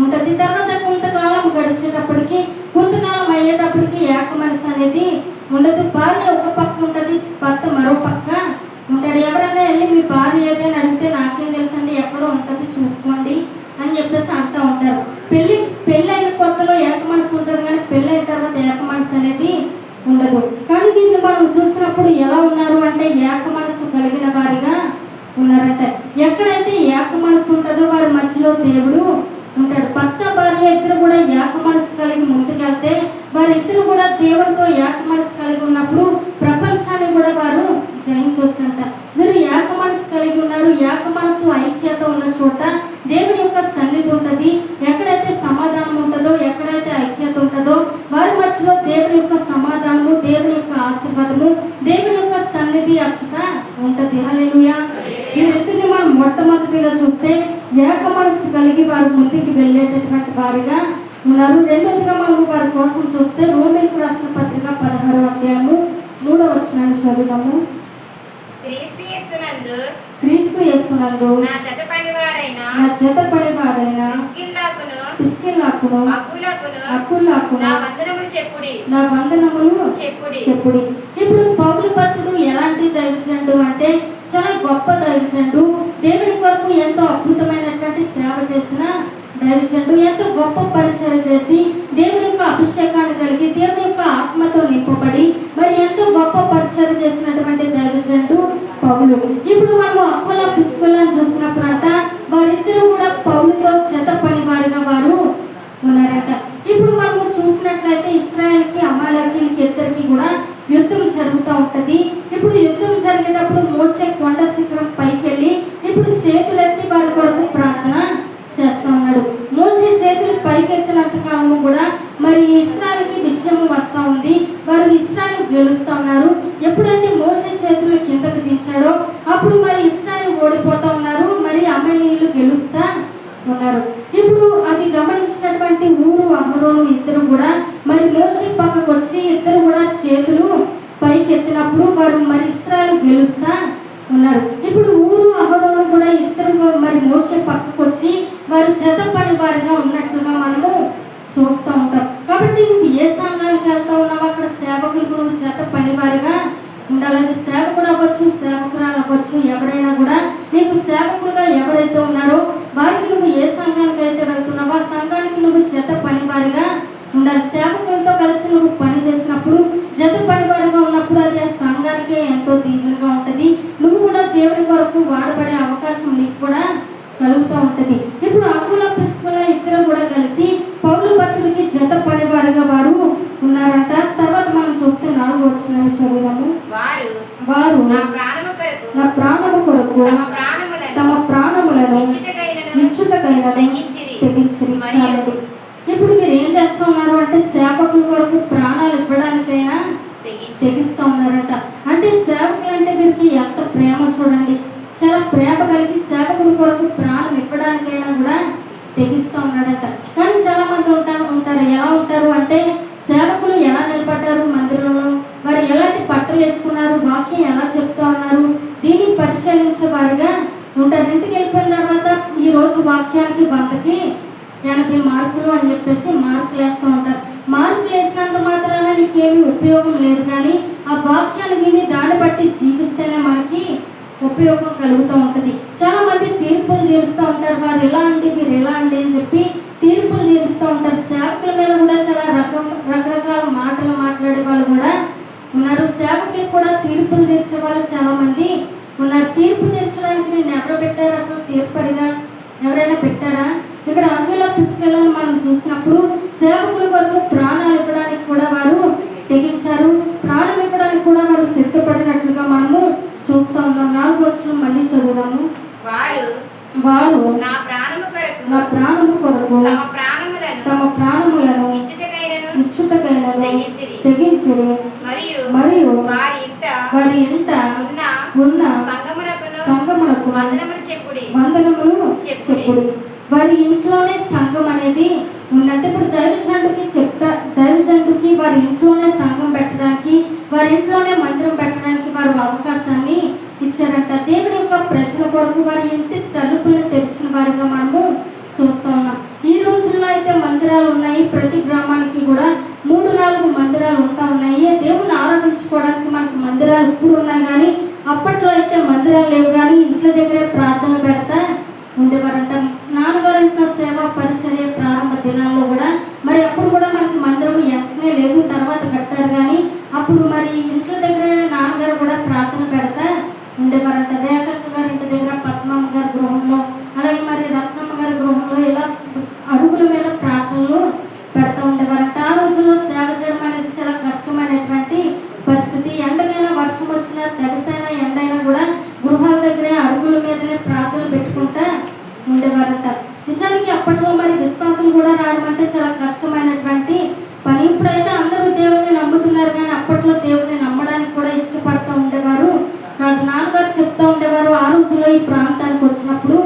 ఉంటుంది. తర్వాత కొంతకాలం గడిచేటప్పటికి కొంతకాలం అయ్యేటప్పటికి ఏక మనస్సు అనేది ఉండదు. భార్య ఒక పక్క ఉంటుంది, భర్త మరో పక్క ఉంటాడు. ఎవరైనా వెళ్ళి మీ భార్య ఏదైనా అడిగితే నాకేం తెలుసండి, ఎక్కడో ఉంటుంది చూసుకోండి అని చెప్పేసి అంటూ ఉంటారు. పెళ్ళైన కొత్తలో ఏక మనసు ఉంటుంది, కానీ పెళ్ళైన తర్వాత ఏక మనసు అనేది ఉండదు. కానీ దీన్ని మనం చూసినప్పుడు ఎలా ఉన్నారు అంటే ఏక మనసు కలిగిన వారిగా ఉన్నారంట. ఎక్కడైతే ఏక మనసు ఉంటుందో వారి మధ్యలో దేవుడు ఉంటాడు. భర్త భార్య ఇద్దరు కూడా ఏక మనసు కలిగి ముందుకెళ్తే వారిద్దరు కూడా దేవుడితో ఏక మనసు కలిగి ఉన్నప్పుడు ప్రపంచాన్ని కూడా వారు జయించవచ్చంట. వీరు ఏక మనసు కలిగి ఉన్నారు. ఏక మనసు ఐక్యత ఉన్న చోట దేవుని యొక్క సన్నిధి ఉంటుంది. ఎక్కడైతే సమాధానం ఉంటుందో, ఎక్కడైతే ఐక్యత ఉంటుందో వారి మధ్యలో దేవుని యొక్క సమాధానము, దేవుని యొక్క ఆశీర్వాదము, దేవుని యొక్క సన్నిధి అచ్చట ఉంటుంది. హల్లెలూయా. వీరిద్దరిని మనం మొట్టమొదటిగా చూస్తే ఏక మనసు కలిగి వారు ముందుకు వెళ్ళేటటువంటి వారిగా ఉన్నారు. రెండోదిగా మనం వారి కోసం చూస్తే రోమీయులకు రాసిన పత్రిక 16వ అధ్యాయము 3వ వచనాన్ని చదువుతాము. క్రీస్తు క్రీస్తు యేసునందు నా జత పనివారైన నా జత పడేవారైన ప్రిస్కిల్లాకును అకుల్లాకును నా వందనములు చెప్పుడి నా వందనములు చెప్పుడి చెప్పుడి. ఇప్పుడు పౌలు భక్తుడు ఎలాంటి దైవజనుడు అంటే చాలా గొప్ప దైవజనుడు. దేవుడి కొరకు ఎంతో అద్భుతమైనటువంటి సేవ చేసిన దైవజనుడు. ఎంతో గొప్ప పరిచయం చేసి దేవుడి యొక్క అభిషేకాన్ని కలిగి దేవుడి యొక్క ఆత్మతో నింపబడి మరి ఎంతో గొప్ప పరిచయం చేసినటువంటి దైవజనుడు పౌలు. ఇప్పుడు మనం అక్కుల పిస్కులను చూసినప్పుడు అంట వారిద్దరూ కూడా పౌలుతో చేత పని వారిగా వారు ఉన్నారట. ఇప్పుడు మనము చూసినట్లయితే ఇశ్రాయేల్కి అమాలేకీయులకి ఇద్దరికి కూడా యుద్ధం జరుగుతూ ఉంటది. ఇప్పుడు యుద్ధం జరిగేటప్పుడు మోషే కొండ శిఖరం పైకి వెళ్ళి ఇప్పుడు చేతులెత్తి వారి కొరకు ప్రార్థన చేస్తూ ఉన్నాడు. మోషే చేతులు పైకెత్తినంత కాలము కూడా మరి ఇశ్రాయేల్కి విజయం వస్తూ ఉంది. వారు ఇశ్రాయేల్ గెలుస్తూ ఉన్నారు. ఎప్పుడైతే మోషే చేతులు కిందకు దించాడో అప్పుడు మరి ఇశ్రాయేల్ ఓడిపోతా ఉన్నారు. మరి అమలేకీయులు గెలుస్తా ఉన్నారు. ఇప్పుడు అది గమనించినటువంటి ఊరు అహరోను ఇద్దరు కూడా మరి మోషే పక్కకు వచ్చి ఇద్దరు కూడా చేతులు పైకి ఎత్తినప్పుడు వారు మరి ఇశ్రాయేలు గెలుస్తా ఉన్నారు. ఇప్పుడు ఊరు అహరోను కూడా ఇద్దరు మరి మోషే పక్కకు వచ్చి వారు జత పని వారిగా ఉన్నట్లుగా మనము చూస్తూ ఉంటాం. కాబట్టి నువ్వు ఏ సంఘానికి వెళ్తా ఉన్నావు అక్కడ సేవకులు నువ్వు జత పని వారిగా ఉండాలని సేవకుడు అవ్వచ్చు, సేవకురాలు అవ్వచ్చు, ఎవరైనా కూడా నీకు సేవకులుగా ఎవరైతే ఉన్నారో వారికి నువ్వు ఏ సంఘానికి అయితే వెళ్తున్నావో ఆ సంఘానికి నువ్వు జత పనివారిగా ఉండాలి. సేవకులతో కలిసి నువ్వు పని చేసినప్పుడు జత పనివారిగా ఉన్నప్పుడు అది ఆ సంఘానికే ఎంతో దీవెనగా ఉంటుంది. నువ్వు కూడా దేవుడి వరకు వాడబడే అవకాశం నీకు కూడా కలుగుతూ ఉంటుంది. ఇప్పుడు అకుల ప్రిస్కిల్ల ఇద్దరు కూడా కలిసి పౌలు భక్తుడికి జత పనివారిగా వారు ఉన్నారంట. తర్వాత మనం చూస్తే 4వ వచనం చదువుదాము. వారు నా ప్రాణము కొరకు తమ ప్రాణములను ఇచ్చుటకైనది తెగించిరి. ఇప్పుడు మీరు ఏం చేస్తూ ఉన్నారు అంటే సేవకుల కొరకు ప్రాణాలు ఇవ్వడానికైనా తెగిస్తూ ఉన్నారంట. అంటే సేవకులు అంటే వీరికి ఎంత ప్రేమ చూడండి. చాలా ప్రేమ కలిగి సేవకుల కొరకు ప్రాణం ఇవ్వడానికైనా కూడా తెగిస్తూ ఉన్నాడంట. కానీ చాలా మంది ఉంటారు ఎలా ఉంటారు అంటే సేవకులు ఎలా నిలబడ్డారు మందిరంలో, వారు ఎలాంటి బట్టలు వేసుకున్నారు, వాక్యం ఎలా చెప్తా ఉన్నారు, దీన్ని పరిశీలించే వారిగా ఉంటారు. ఇంటికి వెళ్ళిపోయిన తర్వాత ఈ రోజు వాక్యానికి 100కి 80 మార్కులు అని చెప్పేసి మార్కులు వేస్తూ ఉంటారు. మార్కులు వేసినంత మాత్రాన నీకేమీ ఉపయోగం లేదు. కానీ ఆ వాక్యాన్ని విని దాన్ని బట్టి జీవిస్తేనే మనకి ఉపయోగం కలుగుతూ ఉంటుంది. చాలా మంది తీర్పులు తీరుస్తూ ఉంటారు. వారు ఎలా అండి మీరు ఎలా అండి అని చెప్పి తీర్పులు తీరుస్తూ ఉంటారు. సేవకుల మీద కూడా చాలా రకరకాల మాటలు మాట్లాడే వాళ్ళు కూడా ఉన్నారు. సేవకులు కూడా తీర్పులు తీర్చే వాళ్ళు చాలా మంది ఉన్నారు. తీర్పు తీర్చడానికి నేను ఎవరు పెట్టారు? అసలు తీర్పరిగా ఎవరైనా పెట్టారా? ఇక్కడ అకుల ప్రిస్కిల్లను మనం చూసినప్పుడు సేవకుల వరకు ప్రాణాలు ఇవ్వడానికి కూడా వారు తెగించారు. ప్రాణం ఇవ్వడానికి కూడా వారు సిద్ధపడినట్లుగా మనము చూస్తూ ఉన్నాం. 4వ వచనం మళ్ళీ చదువుదాము. వారు నా ప్రాణము కొరకు తమ ప్రాణములను ఇచ్చుటకైనది తెగించిరి. మరియు వారి ఇంట ఉన్న సంఘములకు వందనములు చెప్పుడి. వారి ఇంట్లోనే సంఘం అనేది ఉన్నట్టు. ఇప్పుడు దైవజనుడికి వారి ఇంట్లోనే సంఘం పెట్టడానికి, వారి ఇంట్లోనే మందిరం పెట్టడానికి వారు అవకాశాన్ని ఇచ్చారంట. దేవుడి యొక్క ప్రజల కొరకు వారి ఇంటి తలుపులను తెరిచిన వారిగా మనము చూస్తూ ఉన్నాం. ఈ రోజుల్లో అయితే మందిరాలు ఉన్నాయి. ప్రతి గ్రామానికి కూడా 3-4 మందిరాలు ఉంటా ఉన్నాయి. దేవుని ఆరాధించుకోవడానికి మనకు మందిరాలు ఇప్పుడు ఉన్నాయి. కానీ అప్పట్లో అయితే మందిరాలు లేవు. కానీ ఇంట్లో దగ్గరే ప్రార్థన పెడతా ఉండేవారంట. నాన్నగారు యొక్క సేవా పరిచర్య ప్రారంభ దినాల్లో కూడా మరి అప్పుడు కూడా మనకి మందిరం ఎంతనే లేదు, తర్వాత కట్టారు. కానీ అప్పుడు మరి ఇంట్లో దగ్గర నాన్నగారు కూడా ప్రార్థన పెడతా ఉండేవారంట. రేఖక్క గారి ఇంటి దగ్గర, పద్మమ్మ గారి గృహంలో, అలాగే మరి రత్నమ్మ గారి గృహంలో ఇలా అడుగుల మీద ప్రార్థనలు పెడతా ఉండేవారంట. ఆ రోజుల్లో సేవ చేయడం అనేది చాలా కష్టమైనటువంటి పరిస్థితి. ఎండకైనా వర్షం వచ్చినా తడిసైనా ఎండైనా కూడా గృహాల దగ్గరే అడుగుల మీదనే ప్రార్థనలు పెట్టుకుంటా ఉండేవారంట. నిజానికి అప్పట్లో మరి విశ్వాసం కూడా రావడం అంటే చాలా కష్టమైనటువంటి పని. ఇప్పుడైతే అందరూ దేవుడిని నమ్ముతున్నారు. కానీ అప్పట్లో దేవుడిని నమ్మడానికి కూడా ఇష్టపడుతూ ఉండేవారు. నాకు నాన్నగారు చెప్తూ ఉండేవారు, ఆ రోజుల్లో ఈ ప్రాంతానికి వచ్చినప్పుడు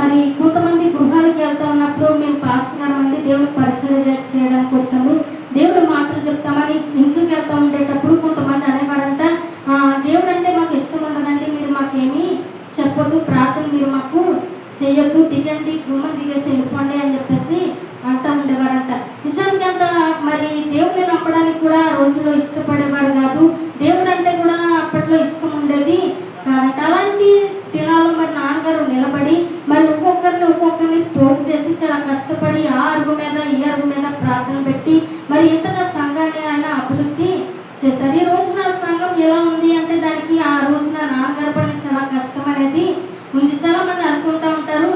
మరి కొంతమంది గృహాలకి వెళ్తూ ఉన్నప్పుడు మేము పాస్టర్ గారు అండి దేవుడు పరిచయం చేయడానికి వచ్చాము, దేవుడు మాటలు చెప్తామని ఇంట్లోకి వెళ్తూ ఉండేటప్పుడు కొంతమంది అనేవారంట, దేవుడు అంటే మాకు ఇష్టం ఉండదండి, మీరు మాకేమీ చెప్పొద్దు, చేసి చాలా కష్టపడి ఆ అరుగు మీద ఈ అరుగు మీద ప్రార్థన పెట్టి మరి ఇంతగా సంఘాన్ని ఆయన అభివృద్ధి చేశారు. ఈ రోజున సంఘం ఎలా ఉంది అంటే దానికి ఆ రోజున నాన్నగారు పడిన చాలా కష్టం అనేది ఉంది. చాలా మంది అనుకుంటా ఉంటారు,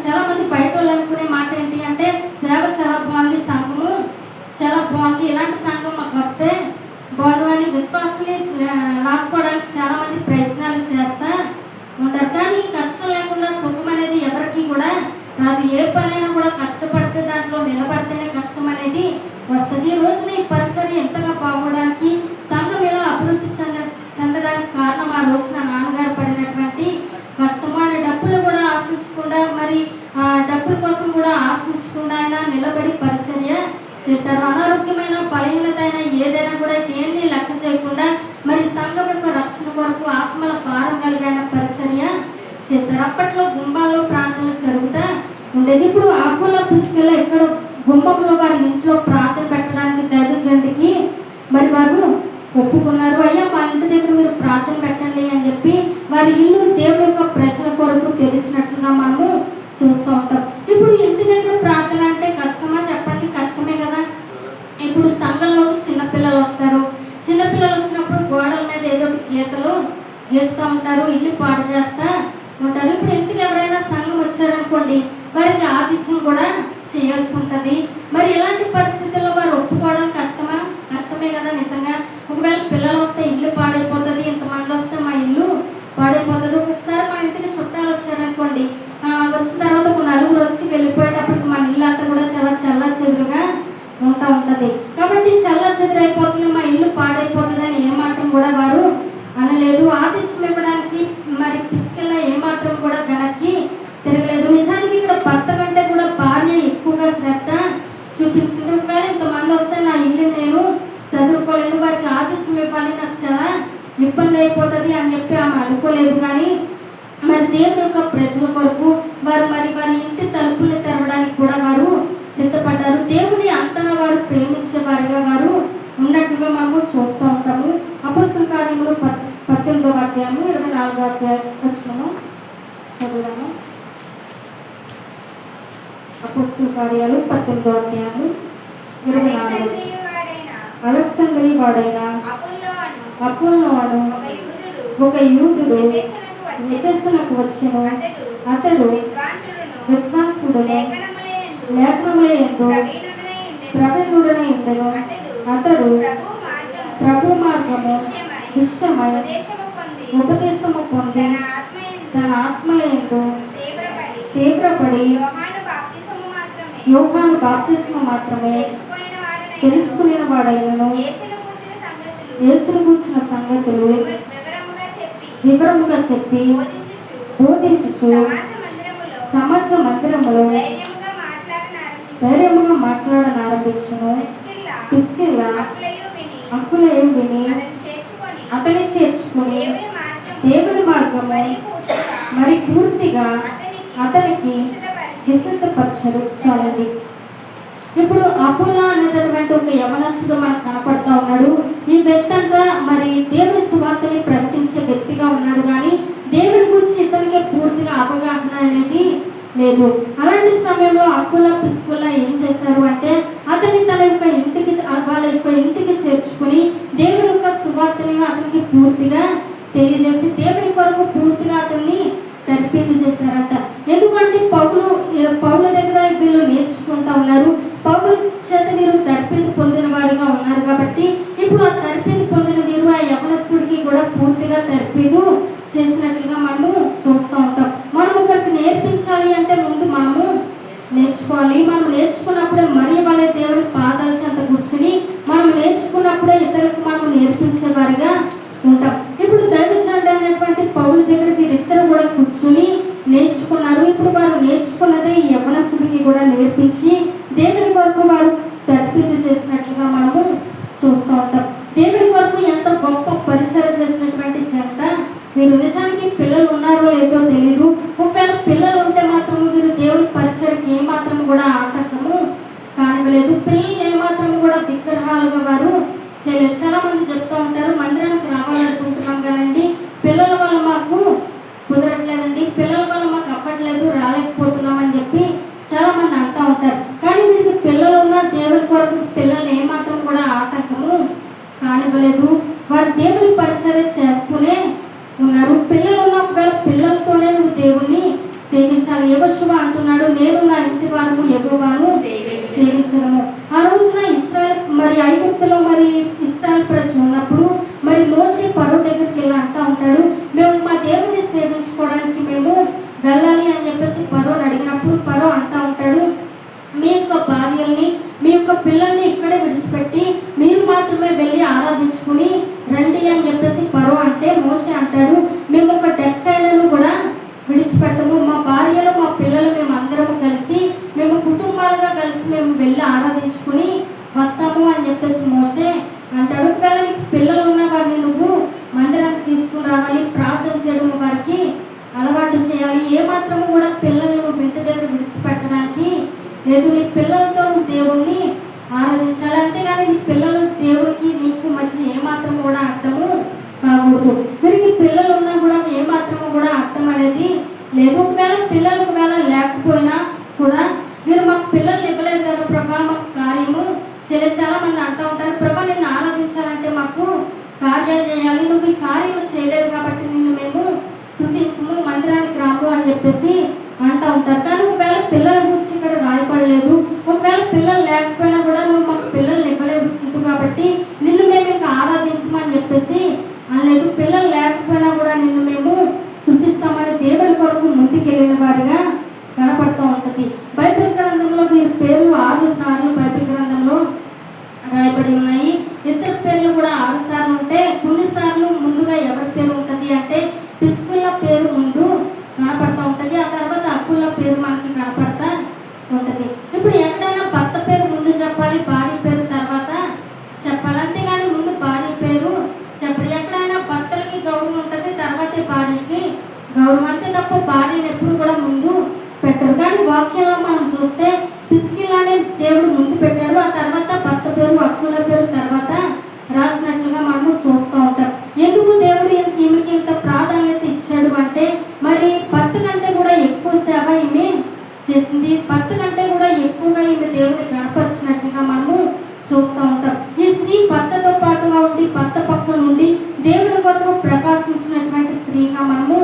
చాలా మంది బయట వాళ్ళు అనుకునే మాట ఏంటి అంటే సేవ చాలా బాగుంది, సంఘము చాలా బాగుంది, ఇలాంటి సంఘం మాకు వస్తే బాగుండు అని విశ్వాసుని లాక్కోవడానికి చాలా మంది ప్రయత్నాలు చేస్తా ఉంటారు. కానీ కష్టం లేకుండా సుఖం అనేది ఎవరికి కూడా రాదు. ఏ పనైనా కూడా కష్టపడితే దాంట్లో నిలబడితేనే కష్టం అనేది వస్తుంది. ఈ రోజున ఈ పరిచర్య ఎంతగా బాగోవడానికి సంఘం ఎలా అభివృద్ధి చెందడానికి కారణం ఆ రోజున నాన్నగారు పడినటువంటి కష్టము. ఆయన డబ్బులు కూడా ఆశించకుండా మరి డబ్బుల కోసం కూడా ఆశించకుండా ఆయన నిలబడి పరిచర్య చేస్తారు. అనారోగ్యమైన బలహీనత అయినా ఏదైనా కూడా దేన్ని లెక్క చేయకుండా మరి సంఘం యొక్క రక్షణ కొరకు ఆత్మల భారం కలిగిన పరిచర్య చేస్తారు. అప్పట్లో గుంబాల్లో ప్రార్థనలు జరుగుతూ ఉండేది. ఇప్పుడు ఆకుల పుస్తకాలు ఎక్కడ గుమ్మంలో వారి ఇంట్లో ప్రార్థన పెట్టడానికి దైవజనుడికి మరి వారు ఒప్పుకున్నారు. అయ్యా మా ఇంటి దగ్గర మీరు ప్రార్థన పెట్టండి అని చెప్పి వారి ఇల్లు దేవుడి యొక్క ప్రజల కొరకు తెరిచినట్లుగా మనము చూస్తూ ఉంటాం. ఇప్పుడు ఇంటి దగ్గర ప్రార్థన అంటే కష్టమా చెప్పండి? కష్టమే కదా. ఇప్పుడు సంఘంలోకి చిన్నపిల్లలు వస్తారు. చిన్నపిల్లలు వచ్చినప్పుడు గోడల మీద ఏదో గీతలు గీస్తూ ఉంటారు, ఇల్లు పాడు చేస్తూ ఉంటారు. ఇప్పుడు ఇంటికి ఎవరైనా సంఘం వచ్చారనుకోండి, వారికి ఆతిథ్యం కూడా చేయాల్సి ఉంటుంది. మరి ఇలాంటి పరిస్థితుల్లో వారు ఒప్పుకోవడం కష్టమా? కష్టమే కదా నిజంగా. ఒకవేళ పిల్లలు వస్తే ఇల్లు పాడైపోతుంది, ఇంతమంది వస్తే మా ఇల్లు పాడైపోతుంది. ఒకసారి మా ఇంటికి చుట్టాలు వచ్చారనుకోండి, వచ్చిన తర్వాత ఒక నలుగురు వచ్చి వెళ్ళిపోయేటప్పుడు మన ఇల్లు అంతా కూడా చాలా చల్ల చెదురుగా ఉంటుంది. కాబట్టి చల్ల చెదురు అయిపోతుంది, మా ఇల్లు పాడైపోతుంది అని ఏమాత్రం కూడా వారు అనలేదు. ఆతిథ్యం ఇవ్వడానికి మరి పిసికెళ్ళ ఏమాత్రం కూడా వెనక్కి తిరగలేదు. నిజానికి ఇక్కడ భర్త కంటే కూడా భార్య ఎక్కువగా శ్రద్ధ చూపించింది. ఒకవేళ ఇంతమంది వస్తే నా ఇల్లు నేను చదువుకోలేదు, వారికి ఆతిథ్యం ఇవ్వాలి, నాకు చాలా ఇబ్బంది అయిపోతుంది అని చెప్పి ఆమె అనుకోలేదు. కానీ మరి దేవుని యొక్క ప్రజల కొరకు వారు మరి వారి ఇంటి తలుపులు తెరవడానికి కూడా వారు సిద్ధపడ్డారు. దేవుని అంతగా వారు ప్రేమించే వారిగా వారు ఉన్నట్టుగా మనము చూస్తూ ఉంటాము. అపొస్తలుల కార్యములు 18వ అధ్యాయము 24వ అధ్యాయము చదువుదాము. అపొస్తలుల కార్యాలు 18వ అధ్యాయము 24. అలెగ్జాంద్రియ వాడైన అపోల్లోను ఒక యూదుడు ఎఫెసునకు వచ్చెను. అతడు విద్వాంసుడును, లేఖనముల యందు ప్రవీణుడనై ఉండెను. అతడు ప్రభు మార్గము విషయమై ఉపదేశము పొంది తన ఆత్మయందు తీవ్రపడి యోహాను బాప్తిస్మము మాత్రమే తెలుసుకునే వాడైనను యేసును గూర్చిన సంగతులు వివరముగా చెప్పి బోధించుచు సమాజ మందిరములో ధైర్యముగా మాట్లాడనారంభించును. ప్రిస్కిల్ల అకులయు విని అతని చేర్చుకుని దేవుని మార్గము మరి పూర్తిగా అతనికి విశుద్ధపరచరు. చాలండి. ఇప్పుడు అపోలో అనేటటువంటి ఒక యవనస్తుడు మనకు కనపడతా ఉన్నాడు. ఈ వ్యక్తి అంతా మరి దేవుని సువార్తని ప్రకటించే వ్యక్తిగా ఉన్నాడు, కానీ దేవుని గురించి ఇతనికే పూర్తిగా అవగాహన అనేది లేదు. అలాంటి సమయంలో అపోలో ప్రిస్కిల్ల ఏం చేశారు అంటే అతన్ని తన యొక్క ఇంటికి వాళ్ళ యొక్క ఇంటికి చేర్చుకుని దేవుని యొక్క సువార్తని అతనికి పూర్తిగా తెలియజేసి దేవుని కొరకు పూర్తిగా అతన్ని తర్ఫీదు చేశారంట. ఎందుకంటే పౌలు దగ్గర వీళ్ళు నేర్చుకుంటా ఉన్నారు. పౌలు చేత వీరు తర్ఫీదు పొందిన వారిగా ఉన్నారు. కాబట్టి ఇప్పుడు ఆ తర్ఫీదు పొందిన వీరు ఆ యవనస్తుడికి కూడా పూర్తిగా తర్ఫీదు చేసినట్లుగా మనము చూస్తూ ఉంటాం. మనం ఒకరికి నేర్పించాలి అంటే ముందు మనము నేర్చుకోవాలి. మనం నేర్చుకున్నప్పుడే మరి వాళ్ళ దేవుడి పాదాల చెంత కూర్చుని మనం నేర్చుకున్నప్పుడే ఇతరులకు మనం నేర్పించే వారిగా ఉంటాం. ఇప్పుడు దైవజనుడు అనేటువంటి పౌలు దగ్గర వీరిద్దరు కూడా కూర్చుని నేర్చుకున్నారు. ఇప్పుడు వారు నేర్చుకున్నదే ఈ యవనస్తుడికి కూడా నేర్పించి దేవుని కొరకు వారు తర్ఫీదు చేసినట్లుగా మనము చూస్తూ ఉంటాం. దేవుని కొరకు ఎంత గొప్ప పరిచయం చేసినటువంటి జంట వీరు. నిజానికి పిల్లలు ఉన్నారో లేదో తెలీదు. ఒకవేళ పిల్లలు ఉంటే మాత్రం వీరు దేవుని పరిచయకి ఏమాత్రం కూడా ఆటంకము కానివ్వలేదు. పిల్లలు ఏమాత్రం కూడా విగ్రహాలుగా వారు చేయలేదు. చాలా మంది చెప్తూ ఉంటారు, మందిరానికి రావాలనుకుంటున్నాం కదండి, పిల్లల వల్ల మాకు కుదరట్లేదండి, పిల్లల వల్ల మాకు అవ్వట్లేదు, రాలేకపోతున్నాం అని చెప్పి చాలా ఆగలేదు. వారు దేవుని పరిచర్య చేస్తూనే ఉన్నారు. పిల్లలు ఉన్న ఒకవేళ పిల్లలతోనే నువ్వు దేవుణ్ణి సేవించాలి. యెహోషువ అంటున్నాడు, నేను నా ఇంటి వారు యెహోవాను సేవించడము. ఆ రోజున ఇశ్రాయేల్ మరి ఐగుప్తులో మరి ఇశ్రాయేల్ ప్రజలు ఉన్నప్పుడు మరి మోషే ఫరో దగ్గరికి వెళ్ళి అంటా ఉంటాడు, మేము మా దేవుని సేవించుకోవడానికి మేము వెళ్ళాలి అని చెప్పేసి ఫరోని అడిగినప్పుడు ఫరో అంటా ఉంటాడు, మీ యొక్క భార్యల్ని మీ యొక్క పిల్లల్ని ఇక్కడే విడిచిపెట్టి మీరు మాత్రమే వెళ్ళి ఆరాధించుకుని రండి అని చెప్పేసి ఫరో అంటే మోషే అంటాడు, మేము ఒక డెక్కైలను కూడా విడిచిపెట్టము, మా భార్యలు మా పిల్లలు మేము అందరము కలిసి మేము కుటుంబాలుగా కలిసి మేము వెళ్ళి ఆరాధించుకుని వస్తాము అని చెప్పేసి మోషే అంటాడు. ఒకవేళ నీకు పిల్లలు ఉన్న వారిని నువ్వు మందిరానికి తీసుకుని రావాలి, ప్రార్థన చేయడం వారికి అలవాటు చేయాలి. ఏమాత్రము కూడా పిల్లల్ని నువ్వు ఇంటి దగ్గర విడిచిపెట్టడానికి లేదు. నీ పిల్లలతో నువ్వు దేవుణ్ణి ఆరాధించాలి. అంతేగాని నీ పిల్లలు దేవుడికి నీకు మధ్య ఏమాత్రం కూడా అర్థము రాకూడదు. వీరికి పిల్లలు ఉన్నా కూడా ఏమాత్రము కూడా అర్థం అనేది లేదు. ఒకవేళ లేకపోయినా కూడా మీరు మాకు పిల్లలు ఇవ్వలేదు కదా ప్రభా, మాకు కార్యము చేయలేదు. చాలా మంది అంటూ ఉంటారు, ప్రభా నిన్ను ఆరాధించాలంటే మాకు కార్యాలు చేయాలి, నువ్వు ఈ కార్యం చేయలేదు కాబట్టి నిన్ను మేము స్తుతించము, మందిరానికి రాము అని చెప్పేసి అంటూ ఉంటారు. కానీ ఒకవేళ పిల్లల గురించి ఇక్కడ రాయపడలేదు. ఒకవేళ పిల్లలు లేకపోయినా కూడా నువ్వు మాకు పిల్లలు ఇవ్వలేదు కాబట్టి నిన్ను మేము ఇంకా ఆరాధించము అని చెప్పేసి అనలేదు. పిల్లలు లేకపోయినా కూడా నిన్ను మేము స్తుతిస్తామని దేవుడి కొరకు ముందుకెళ్ళిన వారిగా కనపడుతూ ఉంటుంది. బైబిల్ గ్రంథంలో వీరి పేర్లు 6 సార్లు బైబిల్ గ్రంథంలో రాయబడి ఉన్నాయి. ఇతర పేర్లు కూడా 6 సార్లు ఉంటే కొన్నిసార్లు ముందుగా ఎవరి పేరు ఉంటుంది అంటే పిస్కుల పేరు ముందు కనపడుతూ ఉంటుంది, ఆ తర్వాత అక్కుల పేరు మనకి కనపడతా ఉంటుంది. ఇప్పుడు ఎక్కడైనా భర్త పేరు ముందు చెప్పాలి, భార్య పేరు తర్వాత చెప్పాలి. అంతేగాని ముందు భార్య పేరు చెప్పాలి. ఎక్కడైనా భర్తలకి గౌరవం ఉంటుంది, తర్వాతే భార్యకి గౌరవం, అంతే తప్ప భార్యను ఎప్పుడు కూడా ముందు పెట్టరు. కానీ వాక్యంలో మనం చూస్తే పిస్కిలానే దేవుడు ముందు పెట్టాడు, ఆ తర్వాత భర్త పేరు అక్కుల పేరు తర్వాత రాసినట్లుగా మనము చూస్తూ ఉంటాం. ఎందుకు దేవుడు ఈమెకి ఇంత ప్రాధాన్యత ఇచ్చాడు అంటే మరి భర్త కంటే కూడా ఎక్కువ సేవ ఈమె చేసింది, భర్త కంటే కూడా ఎక్కువగా ఈమె దేవుడిని గణపరిచినట్లుగా మనము చూస్తూ ఉంటాం. ఈ స్త్రీ భర్తతో పాటుగా ఉండి భర్త పక్కన నుండి దేవుడి కొరకు ప్రకాశించినటువంటి స్త్రీగా మనము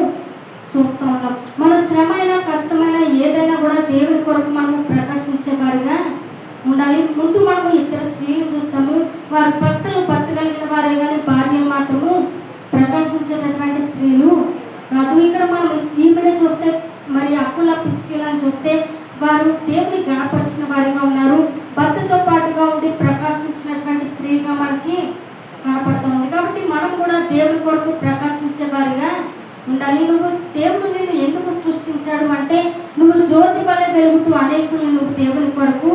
చూస్తూ ఉంటాం. మన శ్రమ అయినా కష్టమైనా ఏదైనా కూడా దేవుడి కొరకు మనము ప్రకాశించే వారిగా ఉండాలి. ముందు మనము ఇద్దరు స్త్రీలు చూస్తాము, వారి భర్తలు కలిగిన వారే కానీ భార్యలు మాత్రము ప్రకాశించేటటువంటి స్త్రీలు కాదు. ఇక్కడ మనం ఈమెను చూస్తే మరి అక్కుల పిస్కిలని చూస్తే వారు దేవుని గణపరిచిన వారిగా ఉన్నారు, భర్తతో పాటుగా ఉండి ప్రకాశించినటువంటి స్త్రీగా మనకి కనపడుతూ ఉంది. కాబట్టి మనం కూడా దేవుడి కొరకు ప్రకాశించే వారిగా ఉండాలి. నువ్వు దేవుడు నిన్ను ఎందుకు సృష్టించాడు అంటే నువ్వు జ్యోతి వలె వెలుగుతూ అనేకులను నువ్వు దేవుని కొరకు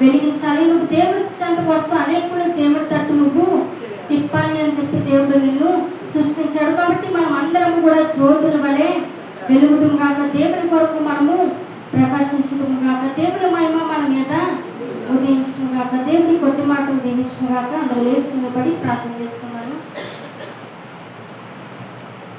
వెలిగించాలి. నువ్వు దేవుడి చెంతకు వస్తూ అనేకులను దేవుడి తట్టు నువ్వు తిప్పాలి అని చెప్పి దేవుడు నిన్ను సృష్టించాడు. కాబట్టి మనం అందరము కూడా జ్యోతుల వలె వెలుగుతాం కాక, దేవుడి కొరకు మనము ప్రకాశించడం కాక, దేవుడి మహిమ మన మీద ఉదయించడం కాక, దేవుడి కొద్ది మాటలు దీవించడం కాక, అందులో లేచి నిలబడి ప్రార్థన